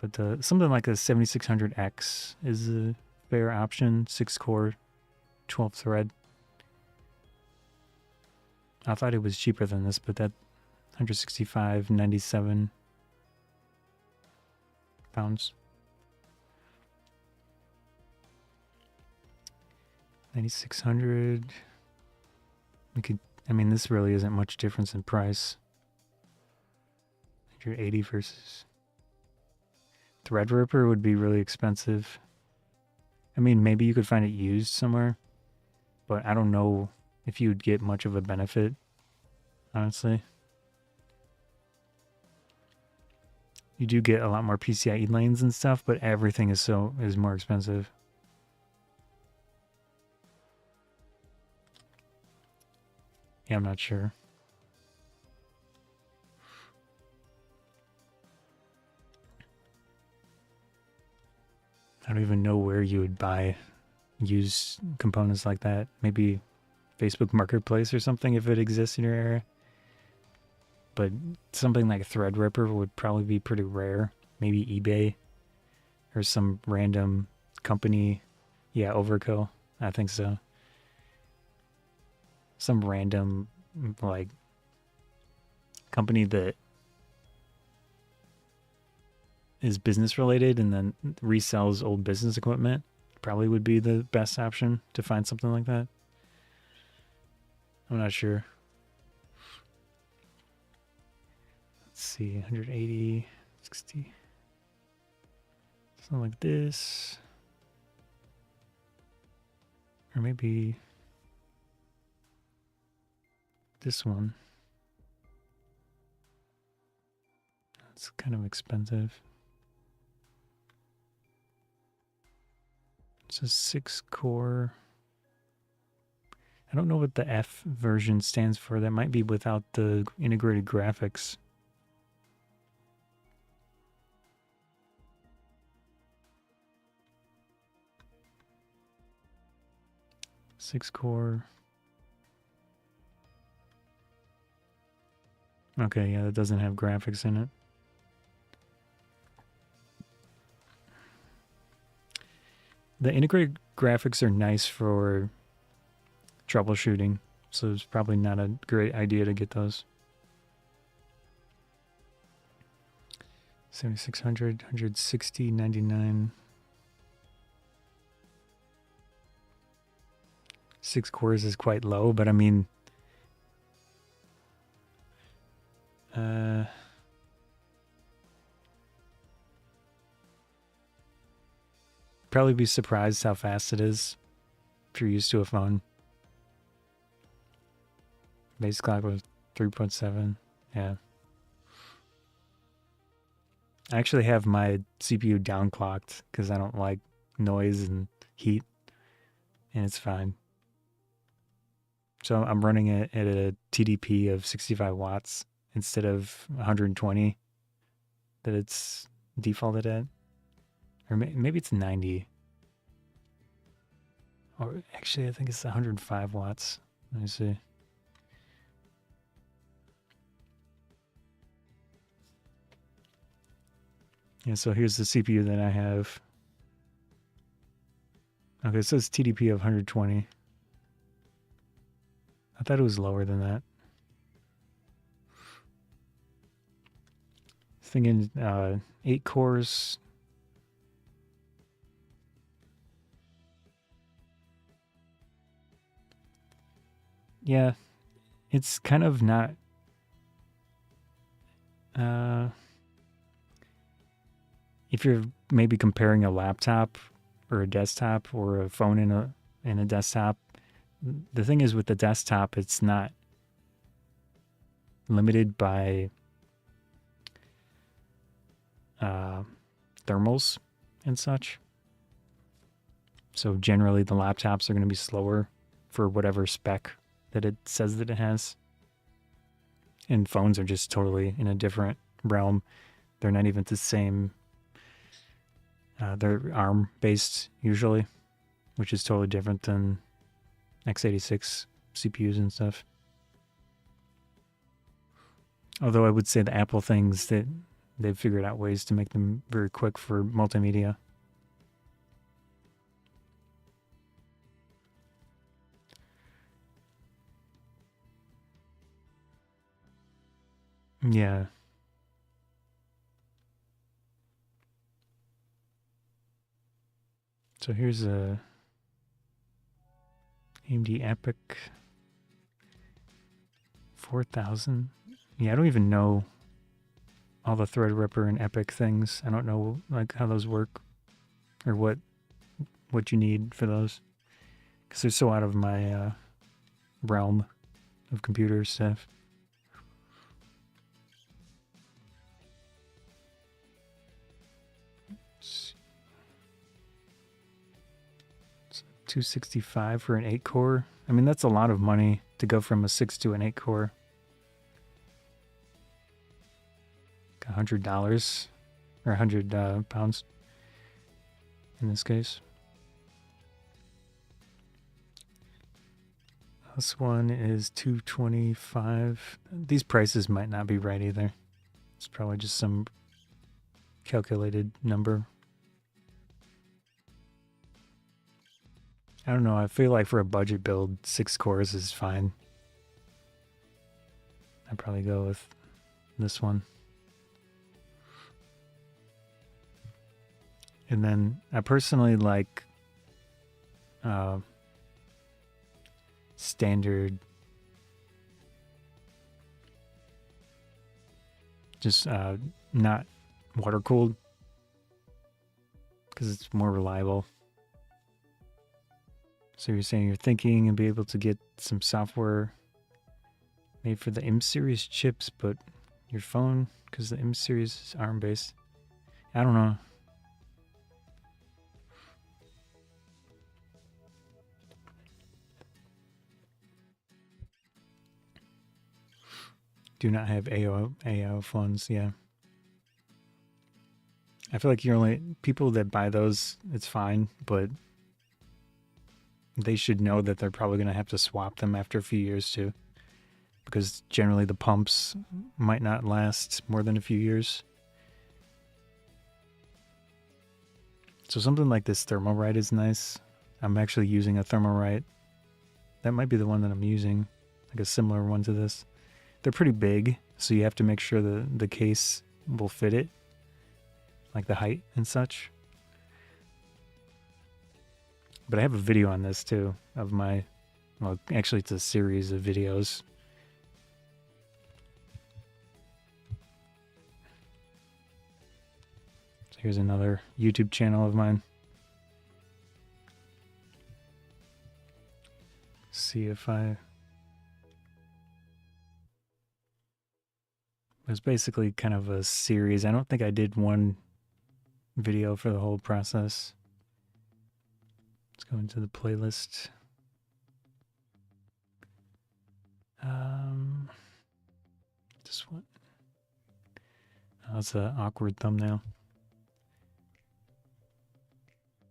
But something like a 7600X is a fair option. 6 core, 12 thread. I thought it was cheaper than this, but that 165.97 pounds. 9600. I mean, this really isn't much difference in price. 180 versus Threadripper would be really expensive. I mean, maybe you could find it used somewhere, but I don't know if you'd get much of a benefit, honestly. You do get a lot more PCIe lanes and stuff, but everything is more expensive. Yeah, I'm not sure. I don't even know where you would use components like that. Maybe Facebook Marketplace or something if it exists in your area. But something like Threadripper would probably be pretty rare. Maybe eBay or some random company. Yeah, Overkill. I think so. Some random like company that is business related and then resells old business equipment probably would be the best option to find something like that. I'm not sure. Let's see, 180, 60. Something like this. Or maybe this one. That's kind of expensive. It's a 6-core. I don't know what the F version stands for. That might be without the integrated graphics. Six-core. Okay, yeah, that doesn't have graphics in it. The integrated graphics are nice for troubleshooting, so it's probably not a great idea to get those. 7600, 160, 99. 6 cores is quite low, but I mean, probably be surprised how fast it is if you're used to a phone. Base clock was 3.7. Yeah. I actually have my CPU downclocked because I don't like noise and heat, and it's fine. So I'm running it at a TDP of 65 watts instead of 120 that it's defaulted at. Or maybe it's 90. Or actually, I think it's 105 watts. Let me see. Yeah, so here's the CPU that I have. Okay, it says TDP of 120. I thought it was lower than that. Thinking 8 cores. Yeah, it's kind of not. If you're maybe comparing a laptop or a desktop or a phone in a desktop, the thing is with the desktop, it's not limited by thermals and such. So generally the laptops are going to be slower for whatever spec that it says that it has. And phones are just totally in a different realm. They're not even the same. They're ARM based usually, which is totally different than x86 CPUs and stuff. Although I would say the Apple things that they've figured out ways to make them very quick for multimedia. Yeah. So here's a AMD Epic 4000. Yeah, I don't even know all the Threadripper and Epic things. I don't know like how those work or what you need for those. because they're so out of my realm of computer stuff. It's 265 for an 8 core. I mean, that's a lot of money to go from a 6 to an 8 core. $100 or 100 pounds in this case. This one is 225. These prices might not be right either. It's probably just some calculated number. I don't know. I feel like for a budget build, 6 cores is fine. I'd probably go with this one. And then I personally like standard, just not water cooled, because it's more reliable. So you're saying you're thinking and be able to get some software made for the M series chips, but your phone, because the M series is ARM based. I don't know. Do not have AO phones, yeah. I feel like you're only people that buy those, it's fine, but they should know that they're probably going to have to swap them after a few years too, because generally the pumps might not last more than a few years. So something like this Thermalright is nice. I'm actually using a Thermalright. That might be the one that I'm using, like a similar one to this. They're pretty big, so you have to make sure the case will fit it, like the height and such. But I have a video on this too, of my, well, actually it's a series of videos. So here's another YouTube channel of mine. See if I... It was basically kind of a series. I don't think I did one video for the whole process. Let's go into the playlist. This one. Oh, that's an awkward thumbnail.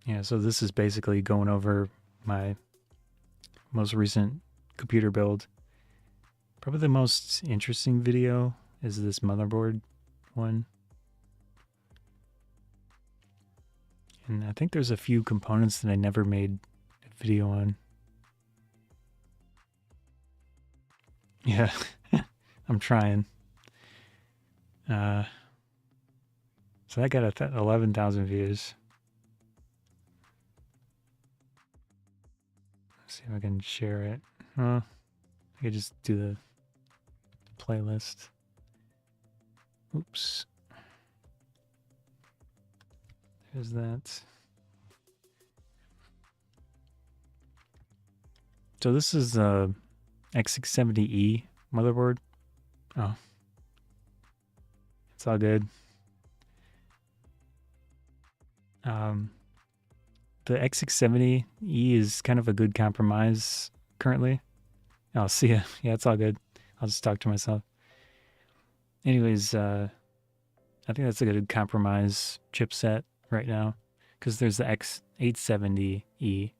Yeah, so this is basically going over my most recent computer build. Probably the most interesting video is this motherboard one. And I think there's a few components that I never made a video on. Yeah, I'm trying. So that got 11,000 views. Let's see if I can share it. I could just do the playlist. Oops. There's that. So this is a X670E motherboard. Oh. It's all good. The X670E is kind of a good compromise currently. Oh, see ya. Yeah, it's all good. I'll just talk to myself. Anyways, I think that's a good compromise chipset right now, because there's the X870E,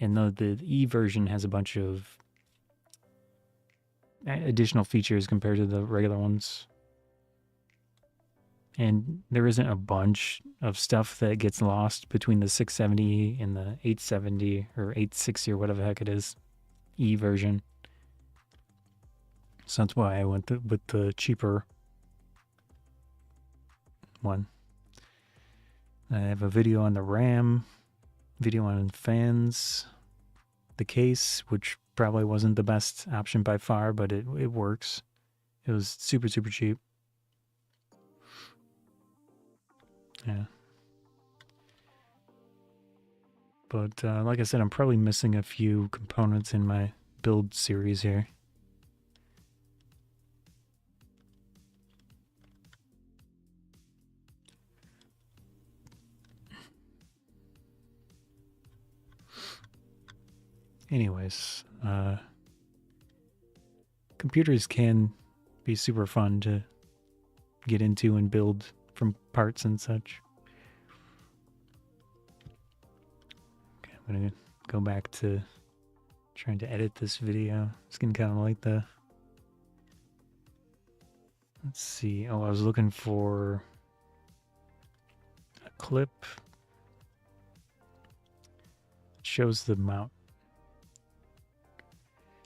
and the E version has a bunch of additional features compared to the regular ones. And there isn't a bunch of stuff that gets lost between the 670 and the 870 or 860 or whatever the heck it is, E version. So that's why I went with the cheaper one. I have a video on the RAM, video on fans, the case, which probably wasn't the best option by far, but it works. It was super, super cheap. Yeah. But like I said, I'm probably missing a few components in my build series here. Anyways, computers can be super fun to get into and build from parts and such. Okay, I'm gonna go back to trying to edit this video. It's getting kind of like the... Let's see. Oh, I was looking for a clip. It shows the mount.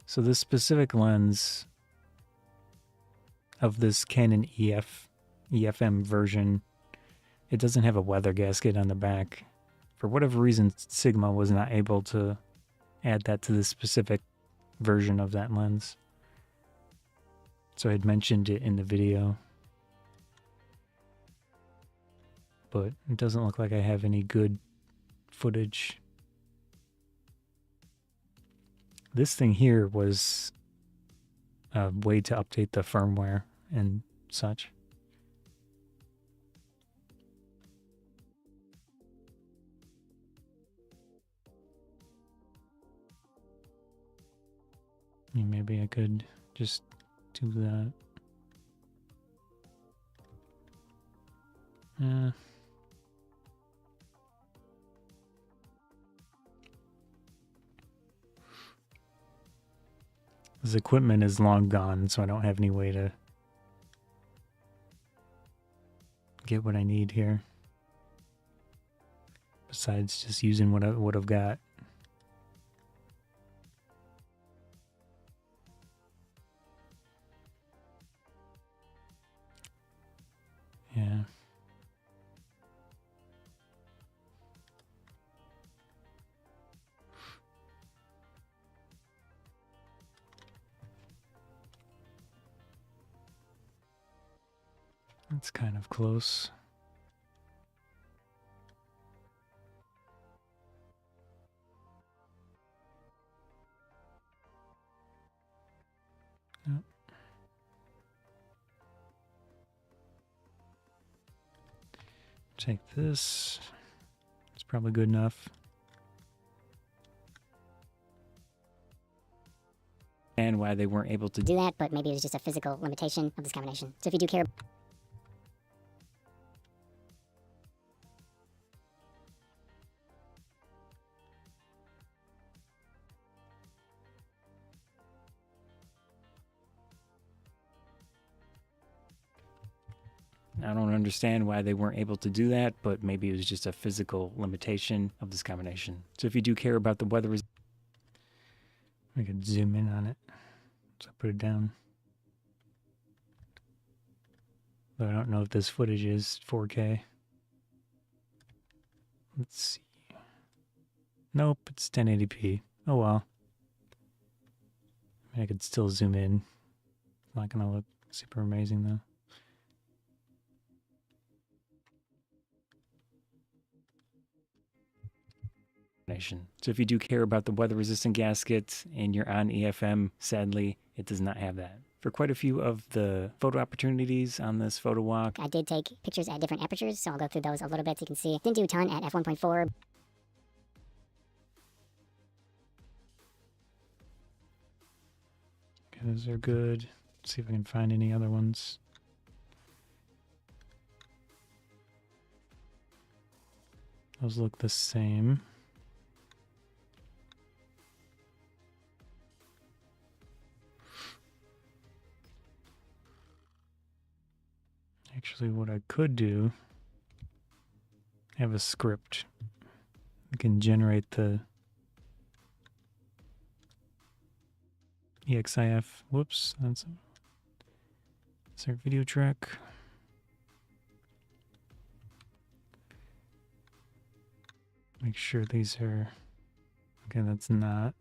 So this specific lens of this Canon EFM version, it doesn't have a weather gasket on the back. For whatever reason, Sigma was not able to add that to this specific version of that lens. So I had mentioned it in the video. But it doesn't look like I have any good footage. This thing here was a way to update the firmware and such. Maybe I could just do that. This equipment is long gone, so I don't have any way to get what I need here. Besides just using what I've got. Yeah. That's kind of close. Yep. Take this. It's probably good enough. And why they weren't able to do that, but maybe it was just a physical limitation of this combination. So if you do care... I don't understand why they weren't able to do that, but maybe it was just a physical limitation of this combination. So if you do care about the weather, I could zoom in on it. So I put it down. But I don't know if this footage is 4K. Let's see. Nope, it's 1080p. Oh well. I could still zoom in. It's not gonna look super amazing though. So if you do care about the weather resistant gasket and you're on EFM, sadly, it does not have that. For quite a few of the photo opportunities on this photo walk, I did take pictures at different apertures, so I'll go through those a little bit so you can see. Didn't do a ton at f1.4. Okay, those are good. Let's see if I can find any other ones. Those look the same. Actually, what I could do, have a script. I can generate the EXIF. Whoops, that's our video track. Make sure these are, okay, that's not.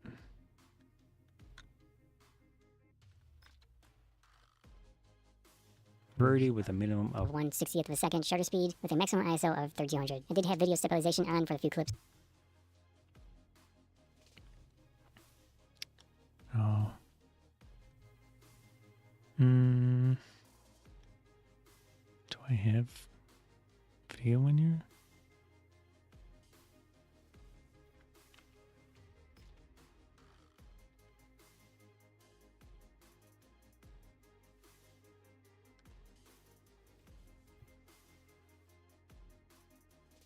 With a minimum of 1/60th of a second shutter speed with a maximum ISO of 3200. I did have video stabilization on for a few clips. Oh. Do I have video in here?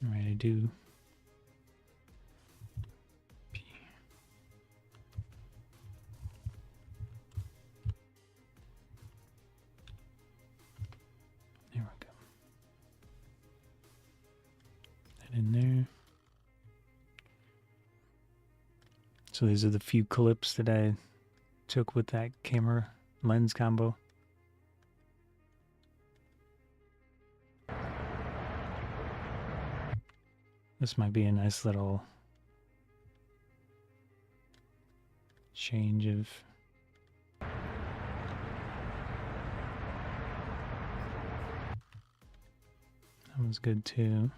Alright, I do. There we go. That in there. So these are the few clips that I took with that camera lens combo. This might be a nice little change of that one's good too.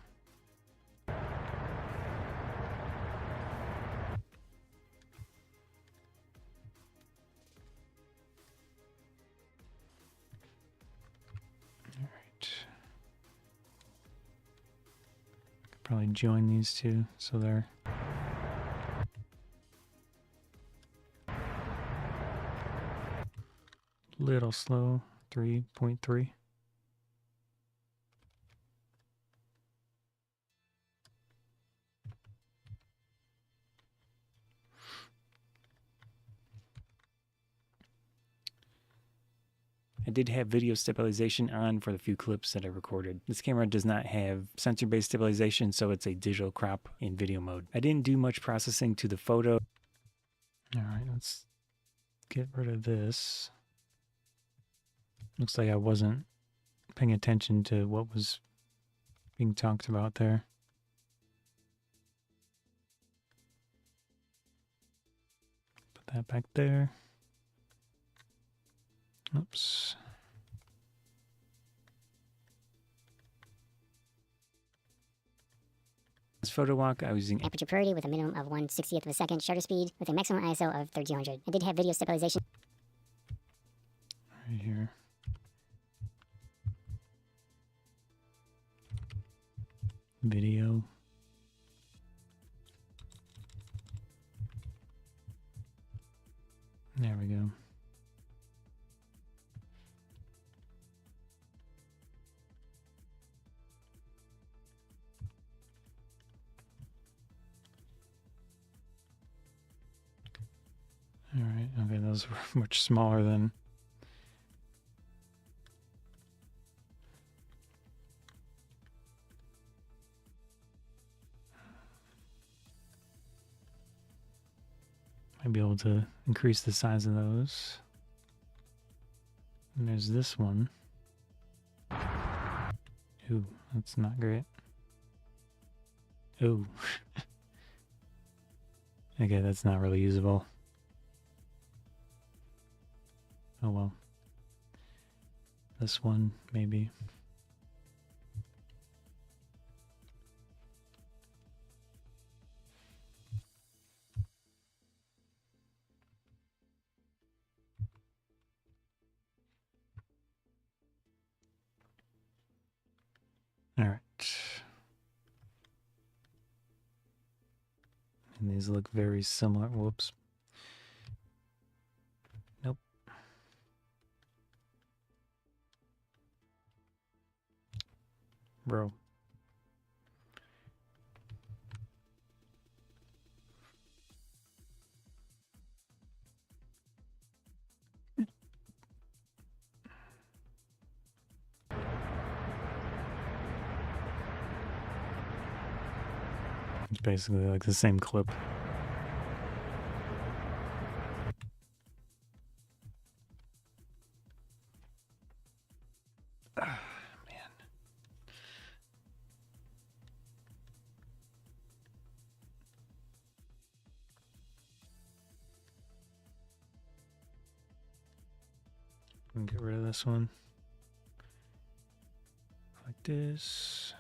Probably join these two so they're little slow. 3.3. I did have video stabilization on for the few clips that I recorded. This camera does not have sensor-based stabilization, so it's a digital crop in video mode. I didn't do much processing to the photo. Alright, let's get rid of this. Looks like I wasn't paying attention to what was being talked about there. Put that back there. Oops. This photo walk, I was using Aperture priority with a minimum of 1/60th of a second, shutter speed with a maximum ISO of 3200. I did have video stabilization. right here. Video. There we go. All right, okay, those were much smaller than might be able to increase the size of those. And there's this one. Ooh, that's not great. Ooh. Okay, that's not really usable. Oh well. This one, maybe. All right. And these look very similar. Whoops. Nope. Bro. It's basically like the same clip. Ah, man. Get rid of this one. Like this.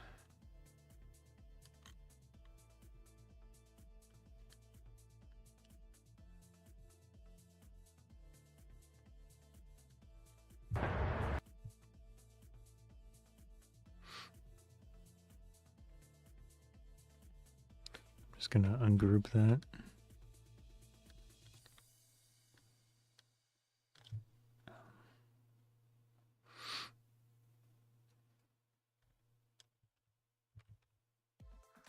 Just gonna ungroup that.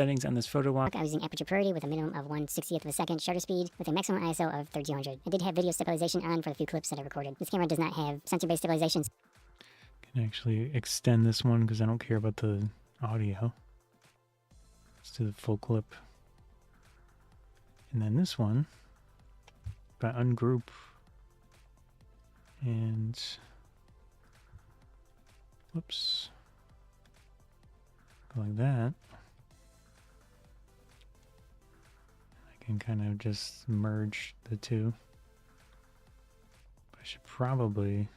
Settings on this photo walk. I was using aperture priority with a minimum of 1/60th of a second, shutter speed with a maximum ISO of 3200. I did have video stabilization on for the few clips that I recorded. This camera does not have sensor-based stabilization. Can actually extend this one because I don't care about the audio. Let's do the full clip. And then this one, if I ungroup and whoops, go like that, I can kind of just merge the two. I should probably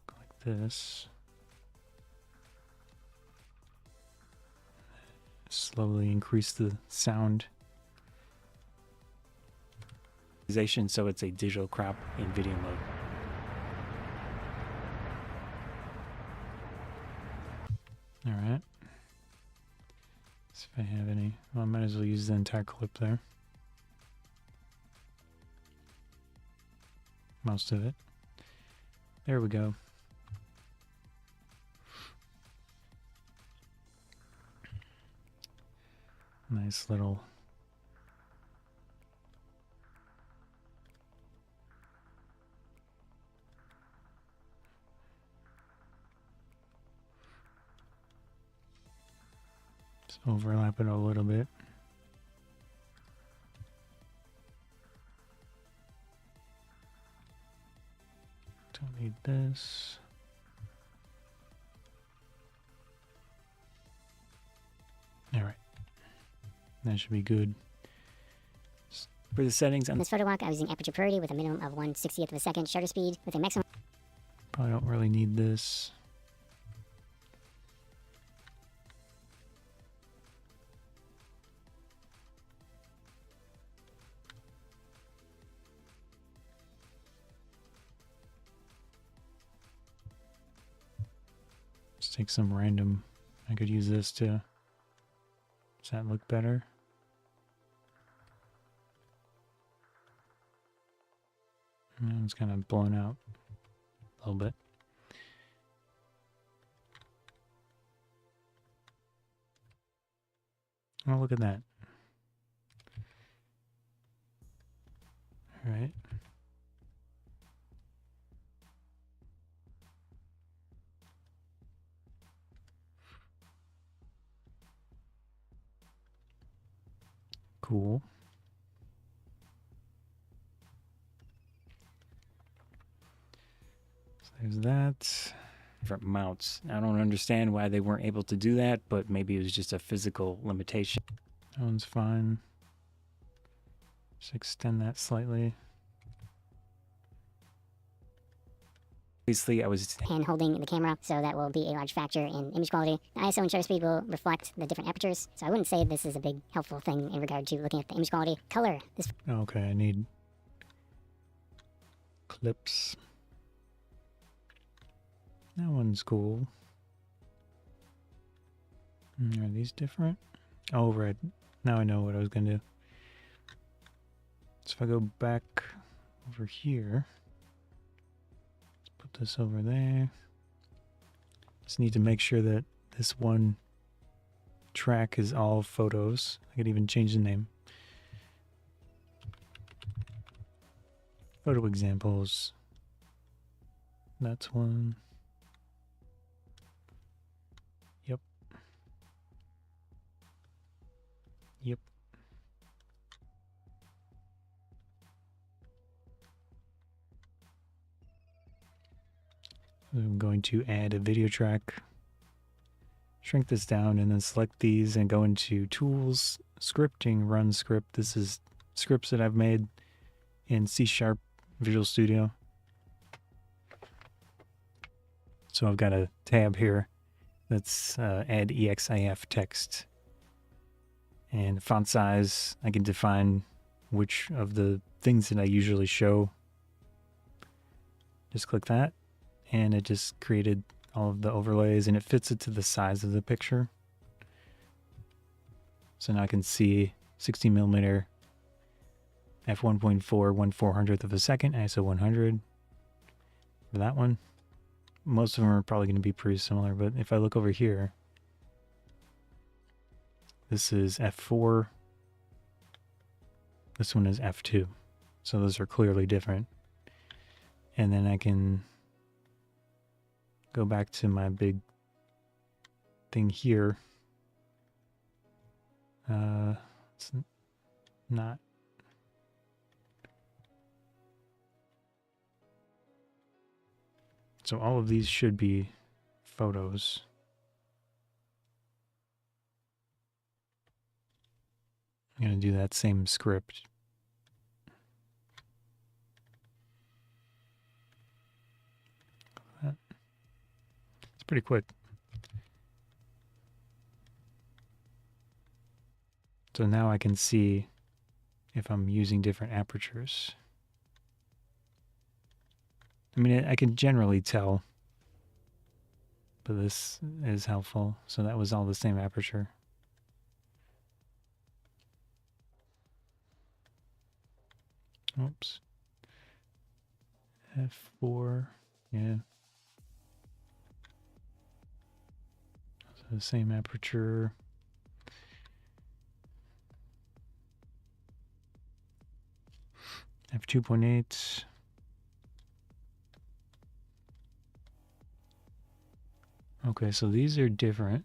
go like this. Slowly increase the sound. So it's a digital crop in video mode. All right. See if I have any. Well, I might as well use the entire clip there. Most of it. There we go. Nice little just overlap it a little bit. Don't need this. All right. That should be good. For the settings on this photo walk, I was using aperture priority with a minimum of 1/60th of a second, shutter speed with a maximum. Probably don't really need this. Just take some random. I could use this to. Does that look better? It's kind of blown out a little bit. Oh, look at that. All right. Cool. So there's that. Different mounts. I don't understand why they weren't able to do that, but maybe it was just a physical limitation. That one's fine. Just extend that slightly. Obviously, I was hand holding the camera, so that will be a large factor in image quality. The ISO and shutter speed will reflect the different apertures, so I wouldn't say this is a big helpful thing in regard to looking at the image quality. Color. This. Okay, I need clips. That one's cool. Are these different? Oh, right. Now I know what I was going to do. So if I go back over here, let's put this over there. Just need to make sure that this one track is all photos. I could even change the name. Photo examples. That's one. Yep. Yep. I'm going to add a video track, shrink this down, and then select these and go into Tools, Scripting, Run Script. This is scripts that I've made in C# Visual Studio. So I've got a tab here that's add EXIF text. And font size, I can define which of the things that I usually show. Just click that, and it just created all of the overlays, and it fits it to the size of the picture. So now I can see 16 millimeter f1.4 1/400th of a second, ISO 100 for that one. Most of them are probably going to be pretty similar, but if I look over here, this is f4, this one is f2, so those are clearly different. And then I can go back to my big thing here. It's not. So all of these should be photos. I'm going to do that same script. It's pretty quick. So now I can see if I'm using different apertures. I mean, I can generally tell, but this is helpful. So that was all the same aperture. Oops. F4, yeah. So the same aperture. F2.8. Okay, so these are different.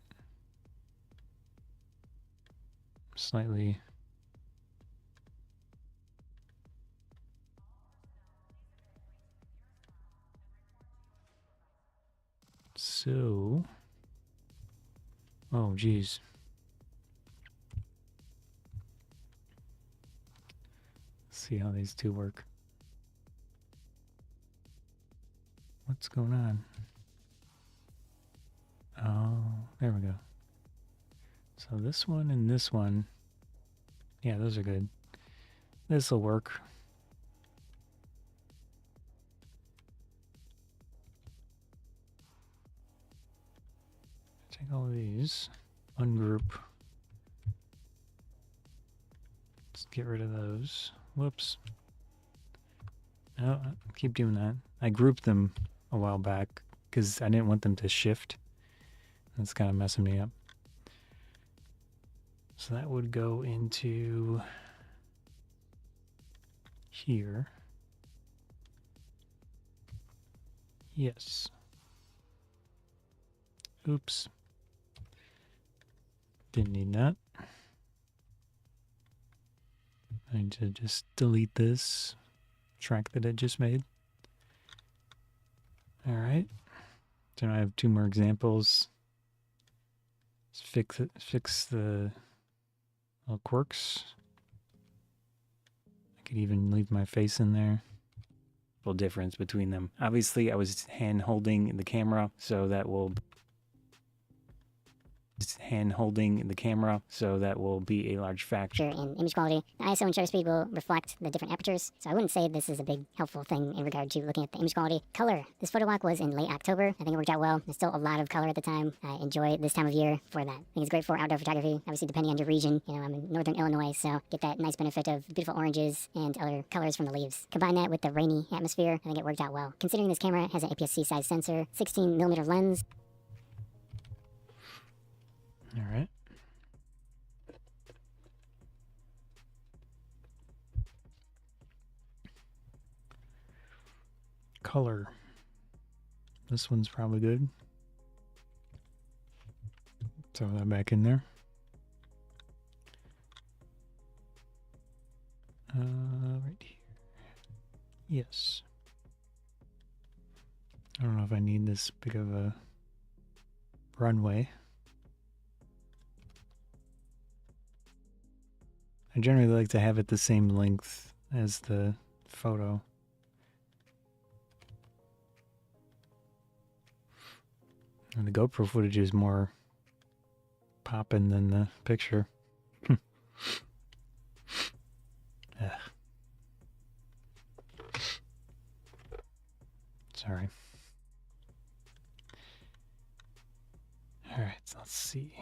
Slightly. So, oh geez. Let's see how these two work. What's going on? Oh, there we go. So this one and this one, yeah, those are good. This will work. Take all of these, ungroup. Let's get rid of those. Whoops. Oh, I keep doing that. I grouped them a while back because I didn't want them to shift. That's kind of messing me up. So that would go into here. Yes. Oops. Didn't need that. I need to just delete this track that I just made. All right. So now I have two more examples. Let's fix the little quirks. I could even leave my face in there. Little difference between them. Obviously, I was hand holding the camera, so that will be a large factor In image quality, the ISO and shutter speed will reflect the different apertures, so I wouldn't say this is a big helpful thing in regard to looking at the image quality. Color. This photo walk was in late October. I think it worked out well. There's still a lot of color at the time. I enjoy this time of year for that. I think it's great for outdoor photography. Obviously, depending on your region, you know, I'm in northern Illinois, so get that nice benefit of beautiful oranges and other colors from the leaves. Combine that with the rainy atmosphere, I think it worked out well. Considering this camera has an APS-C size sensor, 16mm lens. All right. Color. This one's probably good. Throw that back in there. Right here. Yes. I don't know if I need this big of a runway. I generally like to have it the same length as the photo. And the GoPro footage is more popping than the picture. Sorry. All right, so let's see.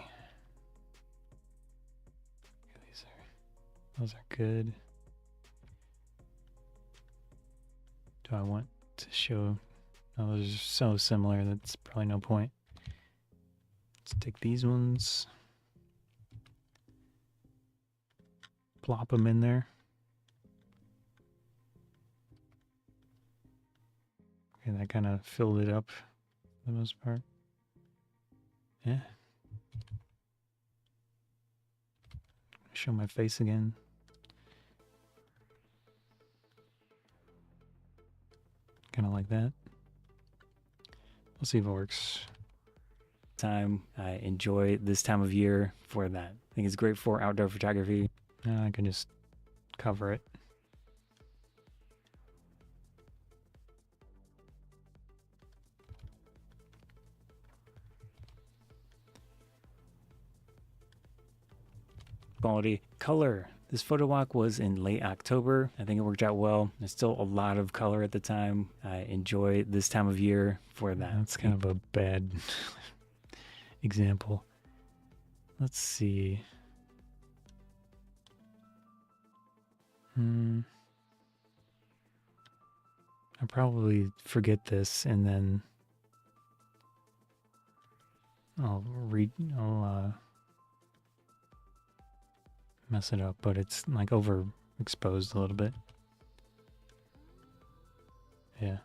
Those are good. Do I want to show? Oh, those are so similar. That's probably no point. Let's take these ones. Plop them in there. Okay, that kind of filled it up for the most part. Yeah. Show my face again. Kind of like that. We'll see if it works. I enjoy this time of year for that. I think it's great for outdoor photography. I can just cover it. Quality. Color. This photo walk was in late October. I think it worked out well. There's still a lot of color at the time. I enjoy this time of year for that. That's kind of a bad example. Let's see. I'll probably forget this and then I'll mess it up, but it's like overexposed a little bit. Yeah.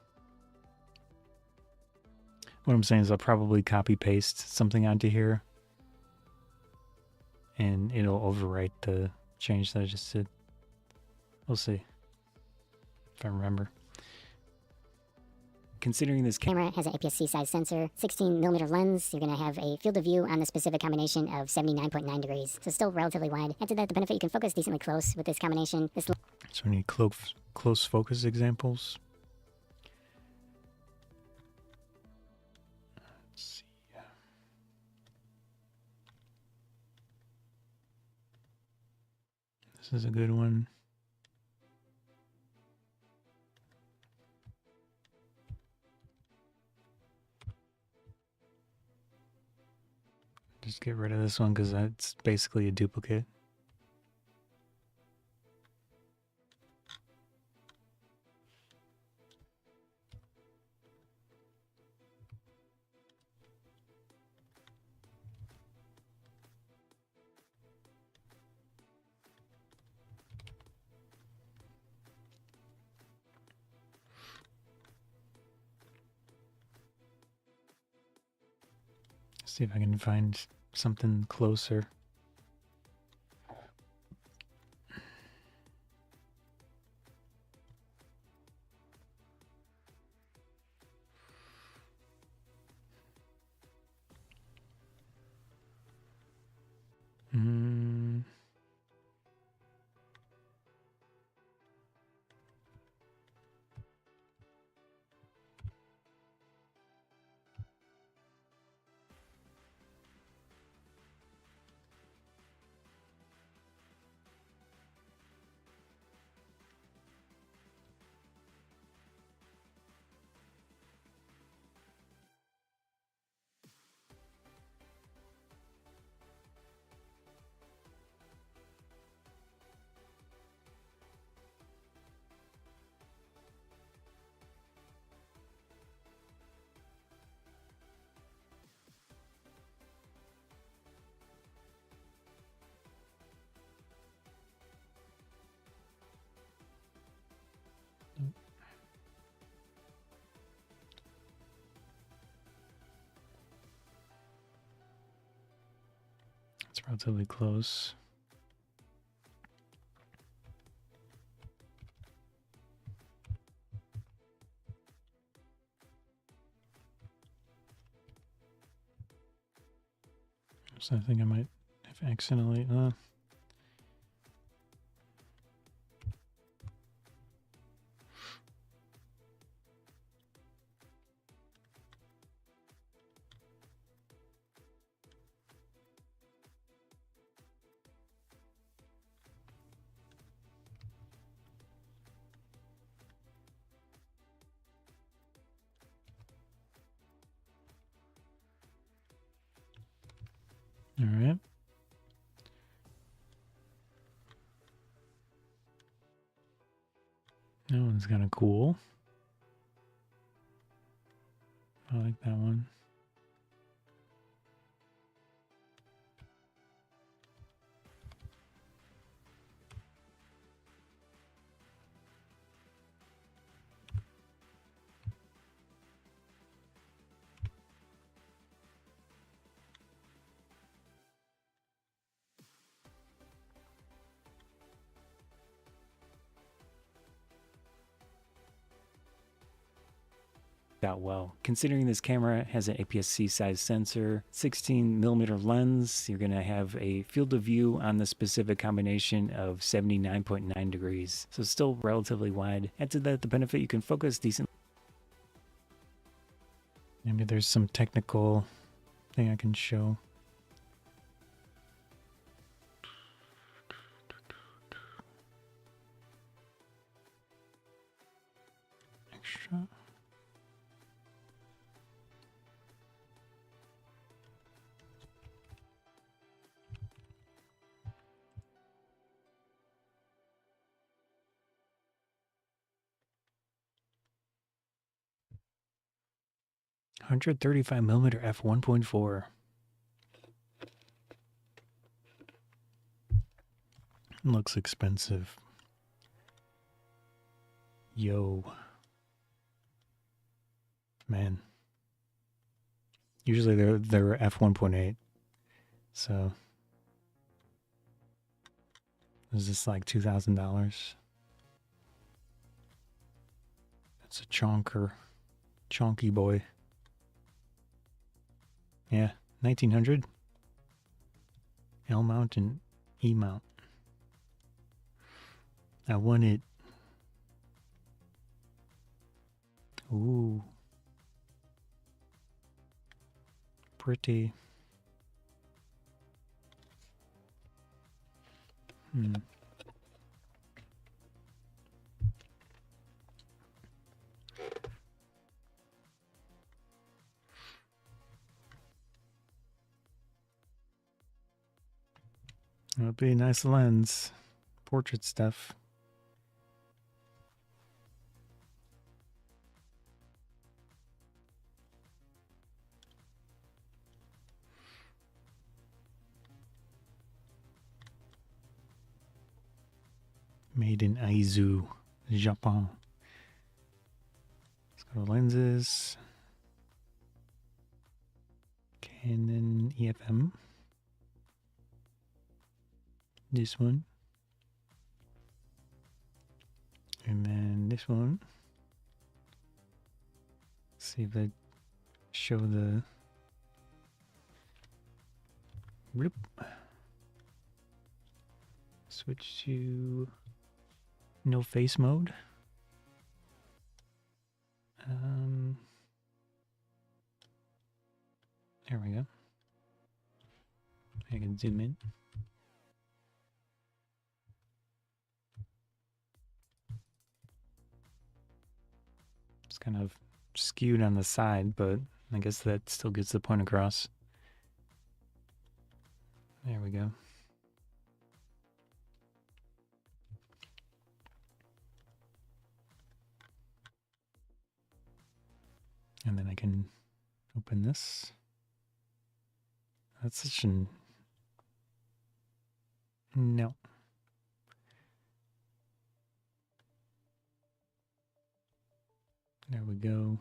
What I'm saying is I'll probably copy paste something onto here and it'll overwrite the change that I just did. We'll see if I remember. Considering this Camera has an APS-C size sensor, 16mm lens, you're going to have a field of view on the specific combination of 79.9 degrees. So still relatively wide. Add to that the benefit you can focus decently close with this combination. So we need close focus examples. Let's see. This is a good one. Just get rid of this one because it's basically a duplicate. See if I can find something closer. It's relatively close. So I think I might have accidentally. All right. one's kind of cool. I like that one. Out well. Considering this camera has an APS-C size sensor, 16mm lens, you're going to have a field of view on the specific combination of 79.9 degrees. So still relatively wide. Add to that the benefit you can focus decently. Maybe there's some technical thing I can show. Extra. $135mm f1.4. Looks expensive. Yo. Man. Usually they're f1.8. So is this like $2,000? It's a chonker. Chonky boy. Yeah, 1900. L mount and E mount. I want it. Ooh. Pretty. It'll be a nice lens. Portrait stuff. Made in Aizu, Japan. Let's go to lenses. Canon EFM. This one. And then this one. Let's see if they show the rip. Switch to no face mode. There we go. I can zoom in. It's kind of skewed on the side, but I guess that still gets the point across. There we go. And then I can open this. That's such an... No. There we go.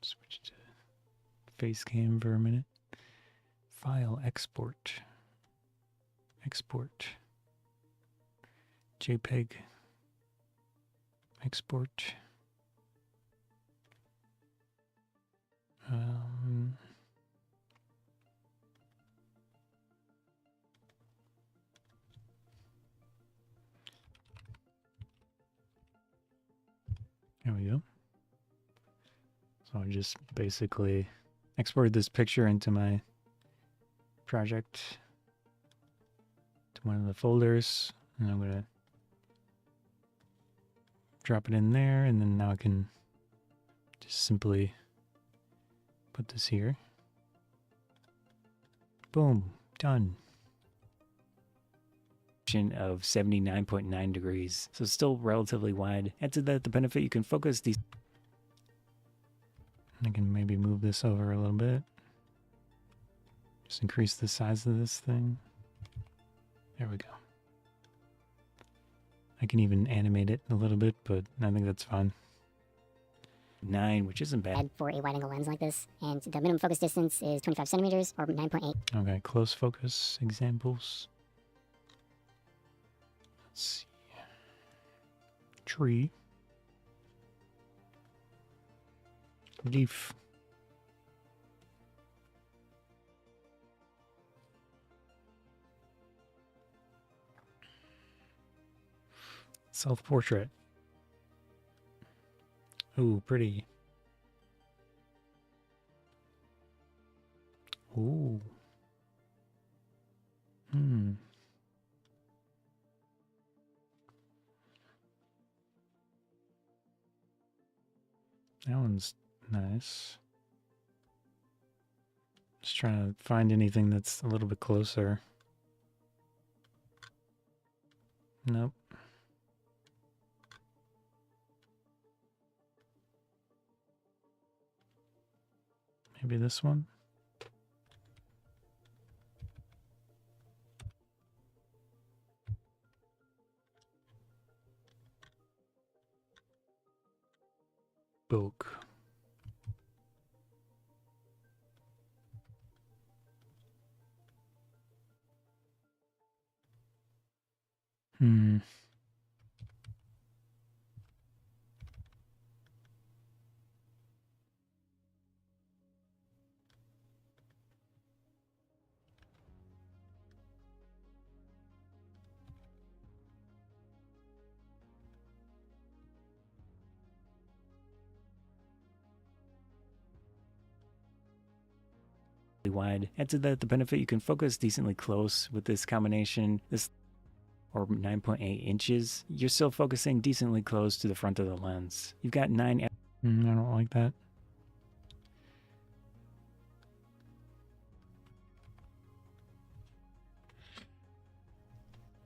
Switch to face cam for a minute. File export. Export. JPEG. Export. There we go. So I just basically exported this picture into my project, to one of the folders, and I'm gonna drop it in there, and then now I can just simply put this here. Boom, done. combination of 79.9 degrees. So still relatively wide. Add to that the benefit you can focus these. I can maybe move this over a little bit. Just increase the size of this thing. There we go. I can even animate it a little bit, but I think that's fine. 9, which isn't bad. For a wide angle lens like this, and the minimum focus distance is 25 centimeters or 9.8. Okay, close focus examples. Let's see. Tree. Leaf. Self-portrait. Ooh, pretty. Ooh. That one's nice. Just trying to find anything that's a little bit closer. Nope. Maybe this one? Book. Wide. Add to that the benefit you can focus decently close with this combination. This or 9.8 inches, you're still focusing decently close to the front of the lens. You've got 9. I don't like that.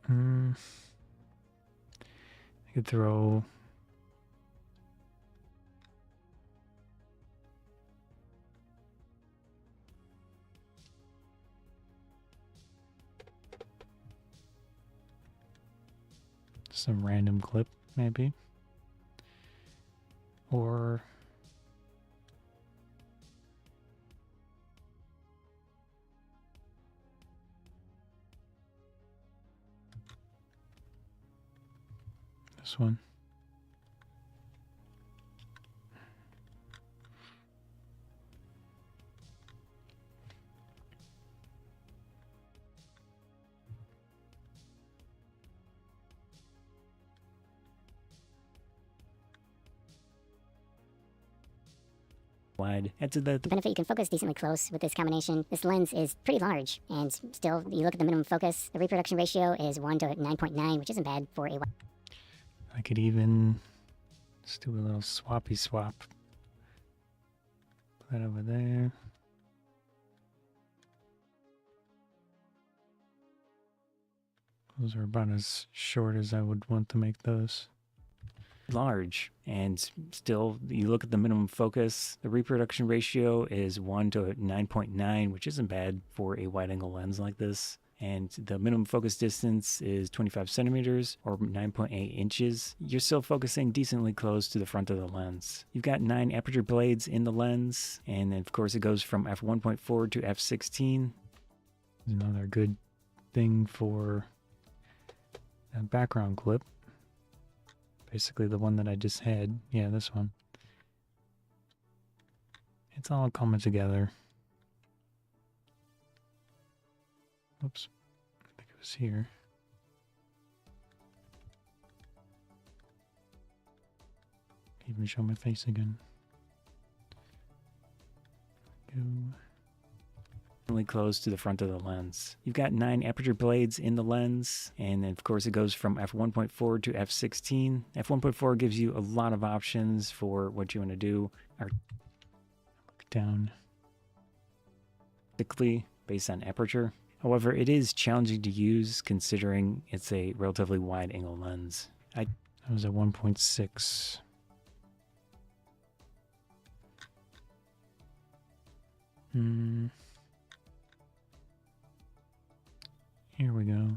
I could throw some random clip, maybe. Or this one. Wide. Add to the benefit you can focus decently close with this combination. This lens is pretty large, and still, you look at the minimum focus, the reproduction ratio is 1 to 9.9, which isn't bad for a. I could even just do a little swappy swap. Put that over there. Those are about as short as I would want to make those. Large, and still you look at the minimum focus, the reproduction ratio is 1 to 9.9, which isn't bad for a wide angle lens like this. And the minimum focus distance is 25 centimeters or 9.8 inches. You're still focusing decently close to the front of the lens. You've got 9 aperture blades in the lens, and then of course it goes from f1.4 to f16. Another good thing for a background clip. Basically the one that I just had. Yeah, this one. It's all coming together. Oops. I think it was here. Even show my face again. Go. Really close to the front of the lens. You've got 9 aperture blades in the lens, and then of course it goes from f1.4 to f16. f1.4 gives you a lot of options for what you want to do. Look down. Based on aperture. However, it is challenging to use considering it's a relatively wide angle lens. I was at 1.6. Here we go.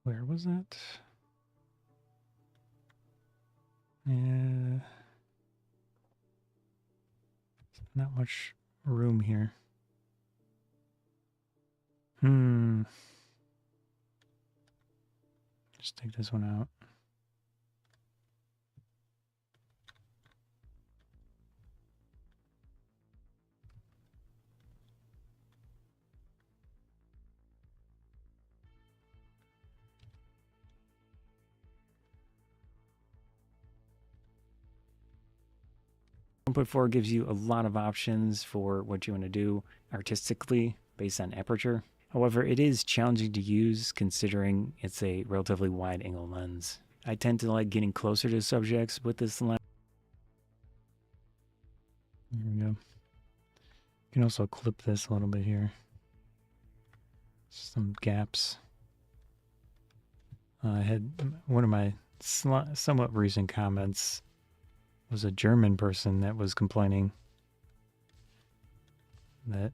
Where was that? Yeah. Not much room here. Just take this one out. .4 gives you a lot of options for what you want to do artistically based on aperture. However, it is challenging to use considering it's a relatively wide angle lens. I tend to like getting closer to subjects with this lens. There we go. You can also clip this a little bit here. Some gaps. I had one of my somewhat recent comments was a German person that was complaining that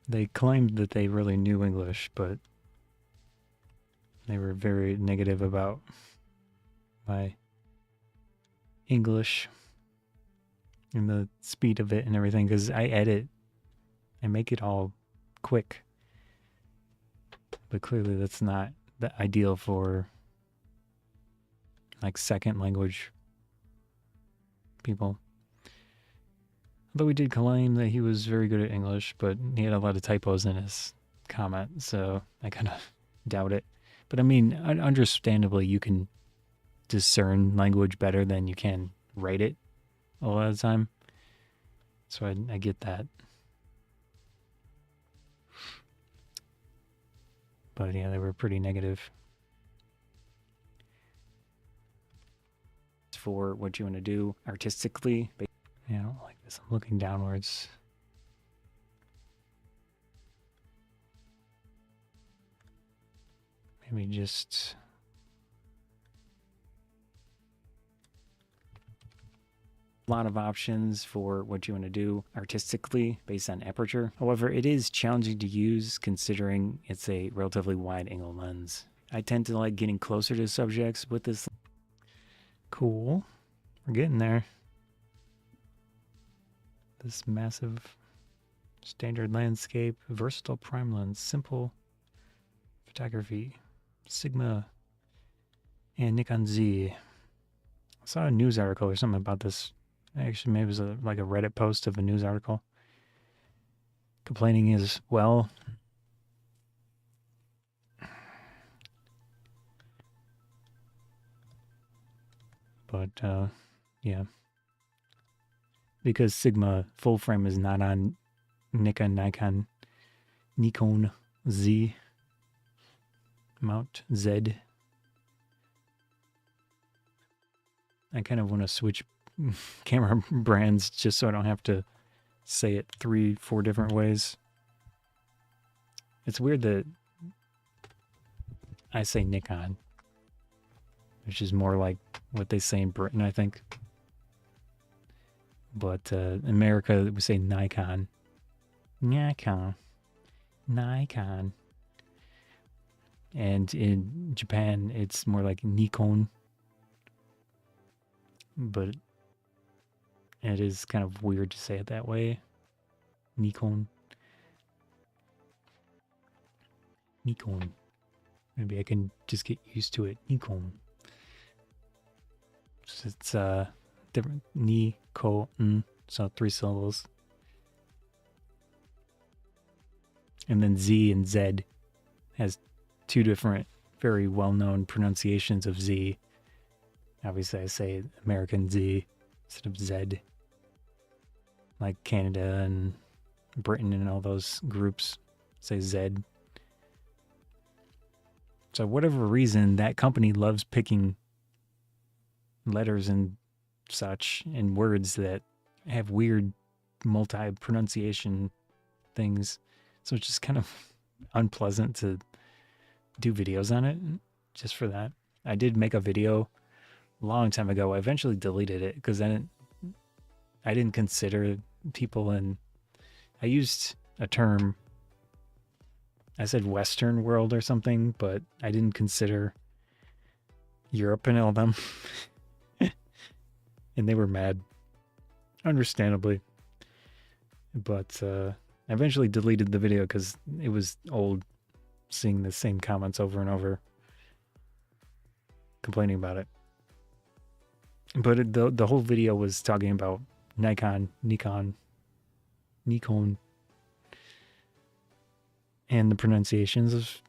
they claimed that they really knew English, but they were very negative about my English and the speed of it and everything, because I edit and make it all quick. But clearly that's not the ideal for like second language people. Although we did claim that he was very good at English, but he had a lot of typos in his comment, so I kind of doubt it. But I mean, understandably, you can discern language better than you can write it a lot of the time. So I get that. But yeah, they were pretty negative. For what you want to do artistically. Yeah, I don't like this. I'm looking downwards. Maybe just a lot of options for what you want to do artistically based on aperture. However, it is challenging to use considering it's a relatively wide angle lens. I tend to like getting closer to subjects with this. Cool. We're getting there. This massive standard landscape, versatile prime lens, simple photography, Sigma and Nikon Z. I saw a news article or something about this. Actually, maybe it was like a Reddit post of a news article complaining as well. But yeah, because Sigma full frame is not on Nikon Z mount Z. I kind of want to switch camera brands just so I don't have to say it 3-4 different ways. It's weird that I say Nikon, which is more like what they say in Britain, I think. But in America, we say Nikon. Nikon. Nikon. And in Japan, it's more like Nikon. But it is kind of weird to say it that way. Nikon. Nikon. Maybe I can just get used to it. Nikon. It's different. Nikon. So 3 syllables. And then Z and Z has 2 different, very well-known pronunciations of Z. Obviously, I say American Z instead of Z. Like Canada and Britain and all those groups say Z. So whatever reason, that company loves picking letters and such and words that have weird multi-pronunciation things. So it's just kind of unpleasant to do videos on it just for that. I did make a video a long time ago. I eventually deleted it because I didn't consider people in... I used a term. I said Western world or something, but I didn't consider Europe and all them. And they were mad, understandably. But I eventually deleted the video because it was old, seeing the same comments over and over, complaining about it. But the whole video was talking about Nikon, and the pronunciations of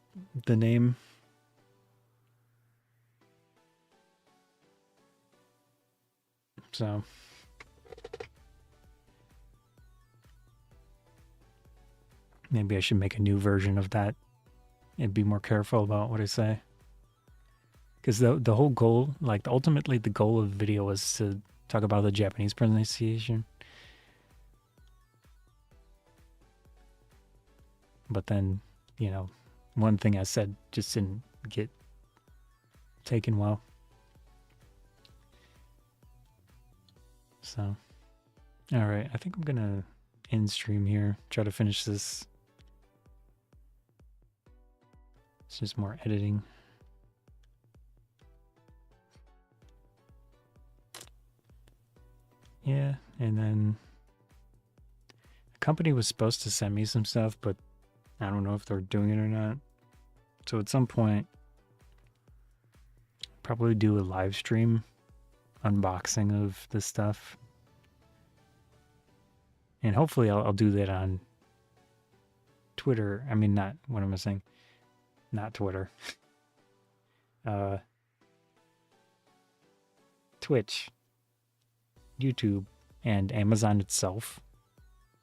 the name. So maybe I should make a new version of that and be more careful about what I say. Because the whole goal, like ultimately the goal of the video was to talk about the Japanese pronunciation. But then, you know, one thing I said just didn't get taken well. So, all right, I think I'm gonna end stream here. Try to finish this. It's just more editing. Yeah, and then the company was supposed to send me some stuff, but I don't know if they're doing it or not. So at some point, probably do a live stream unboxing of this stuff. And hopefully I'll do that on Twitter. I mean, not, what am I saying? Not Twitter. Twitch, YouTube, and Amazon itself.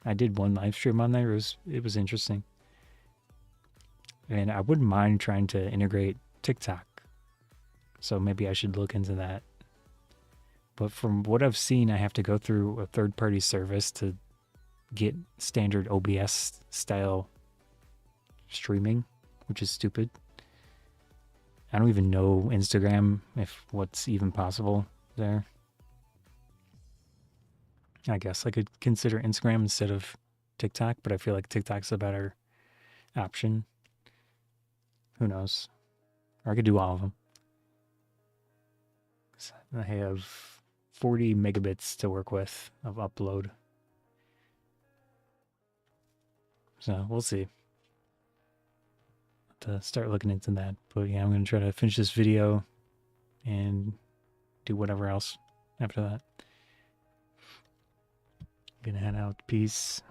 I did one live stream on there. It was interesting. And I wouldn't mind trying to integrate TikTok. So maybe I should look into that. But from what I've seen, I have to go through a third-party service to get standard OBS style streaming, which is stupid. I don't even know Instagram, if what's even possible there. I guess I could consider Instagram instead of TikTok, but I feel like TikTok's a better option. Who knows? Or I could do all of them. I have 40 megabits to work with of upload. So we'll see. To start looking into that. But yeah, I'm going to try to finish this video and do whatever else after that. Gonna head out. Peace.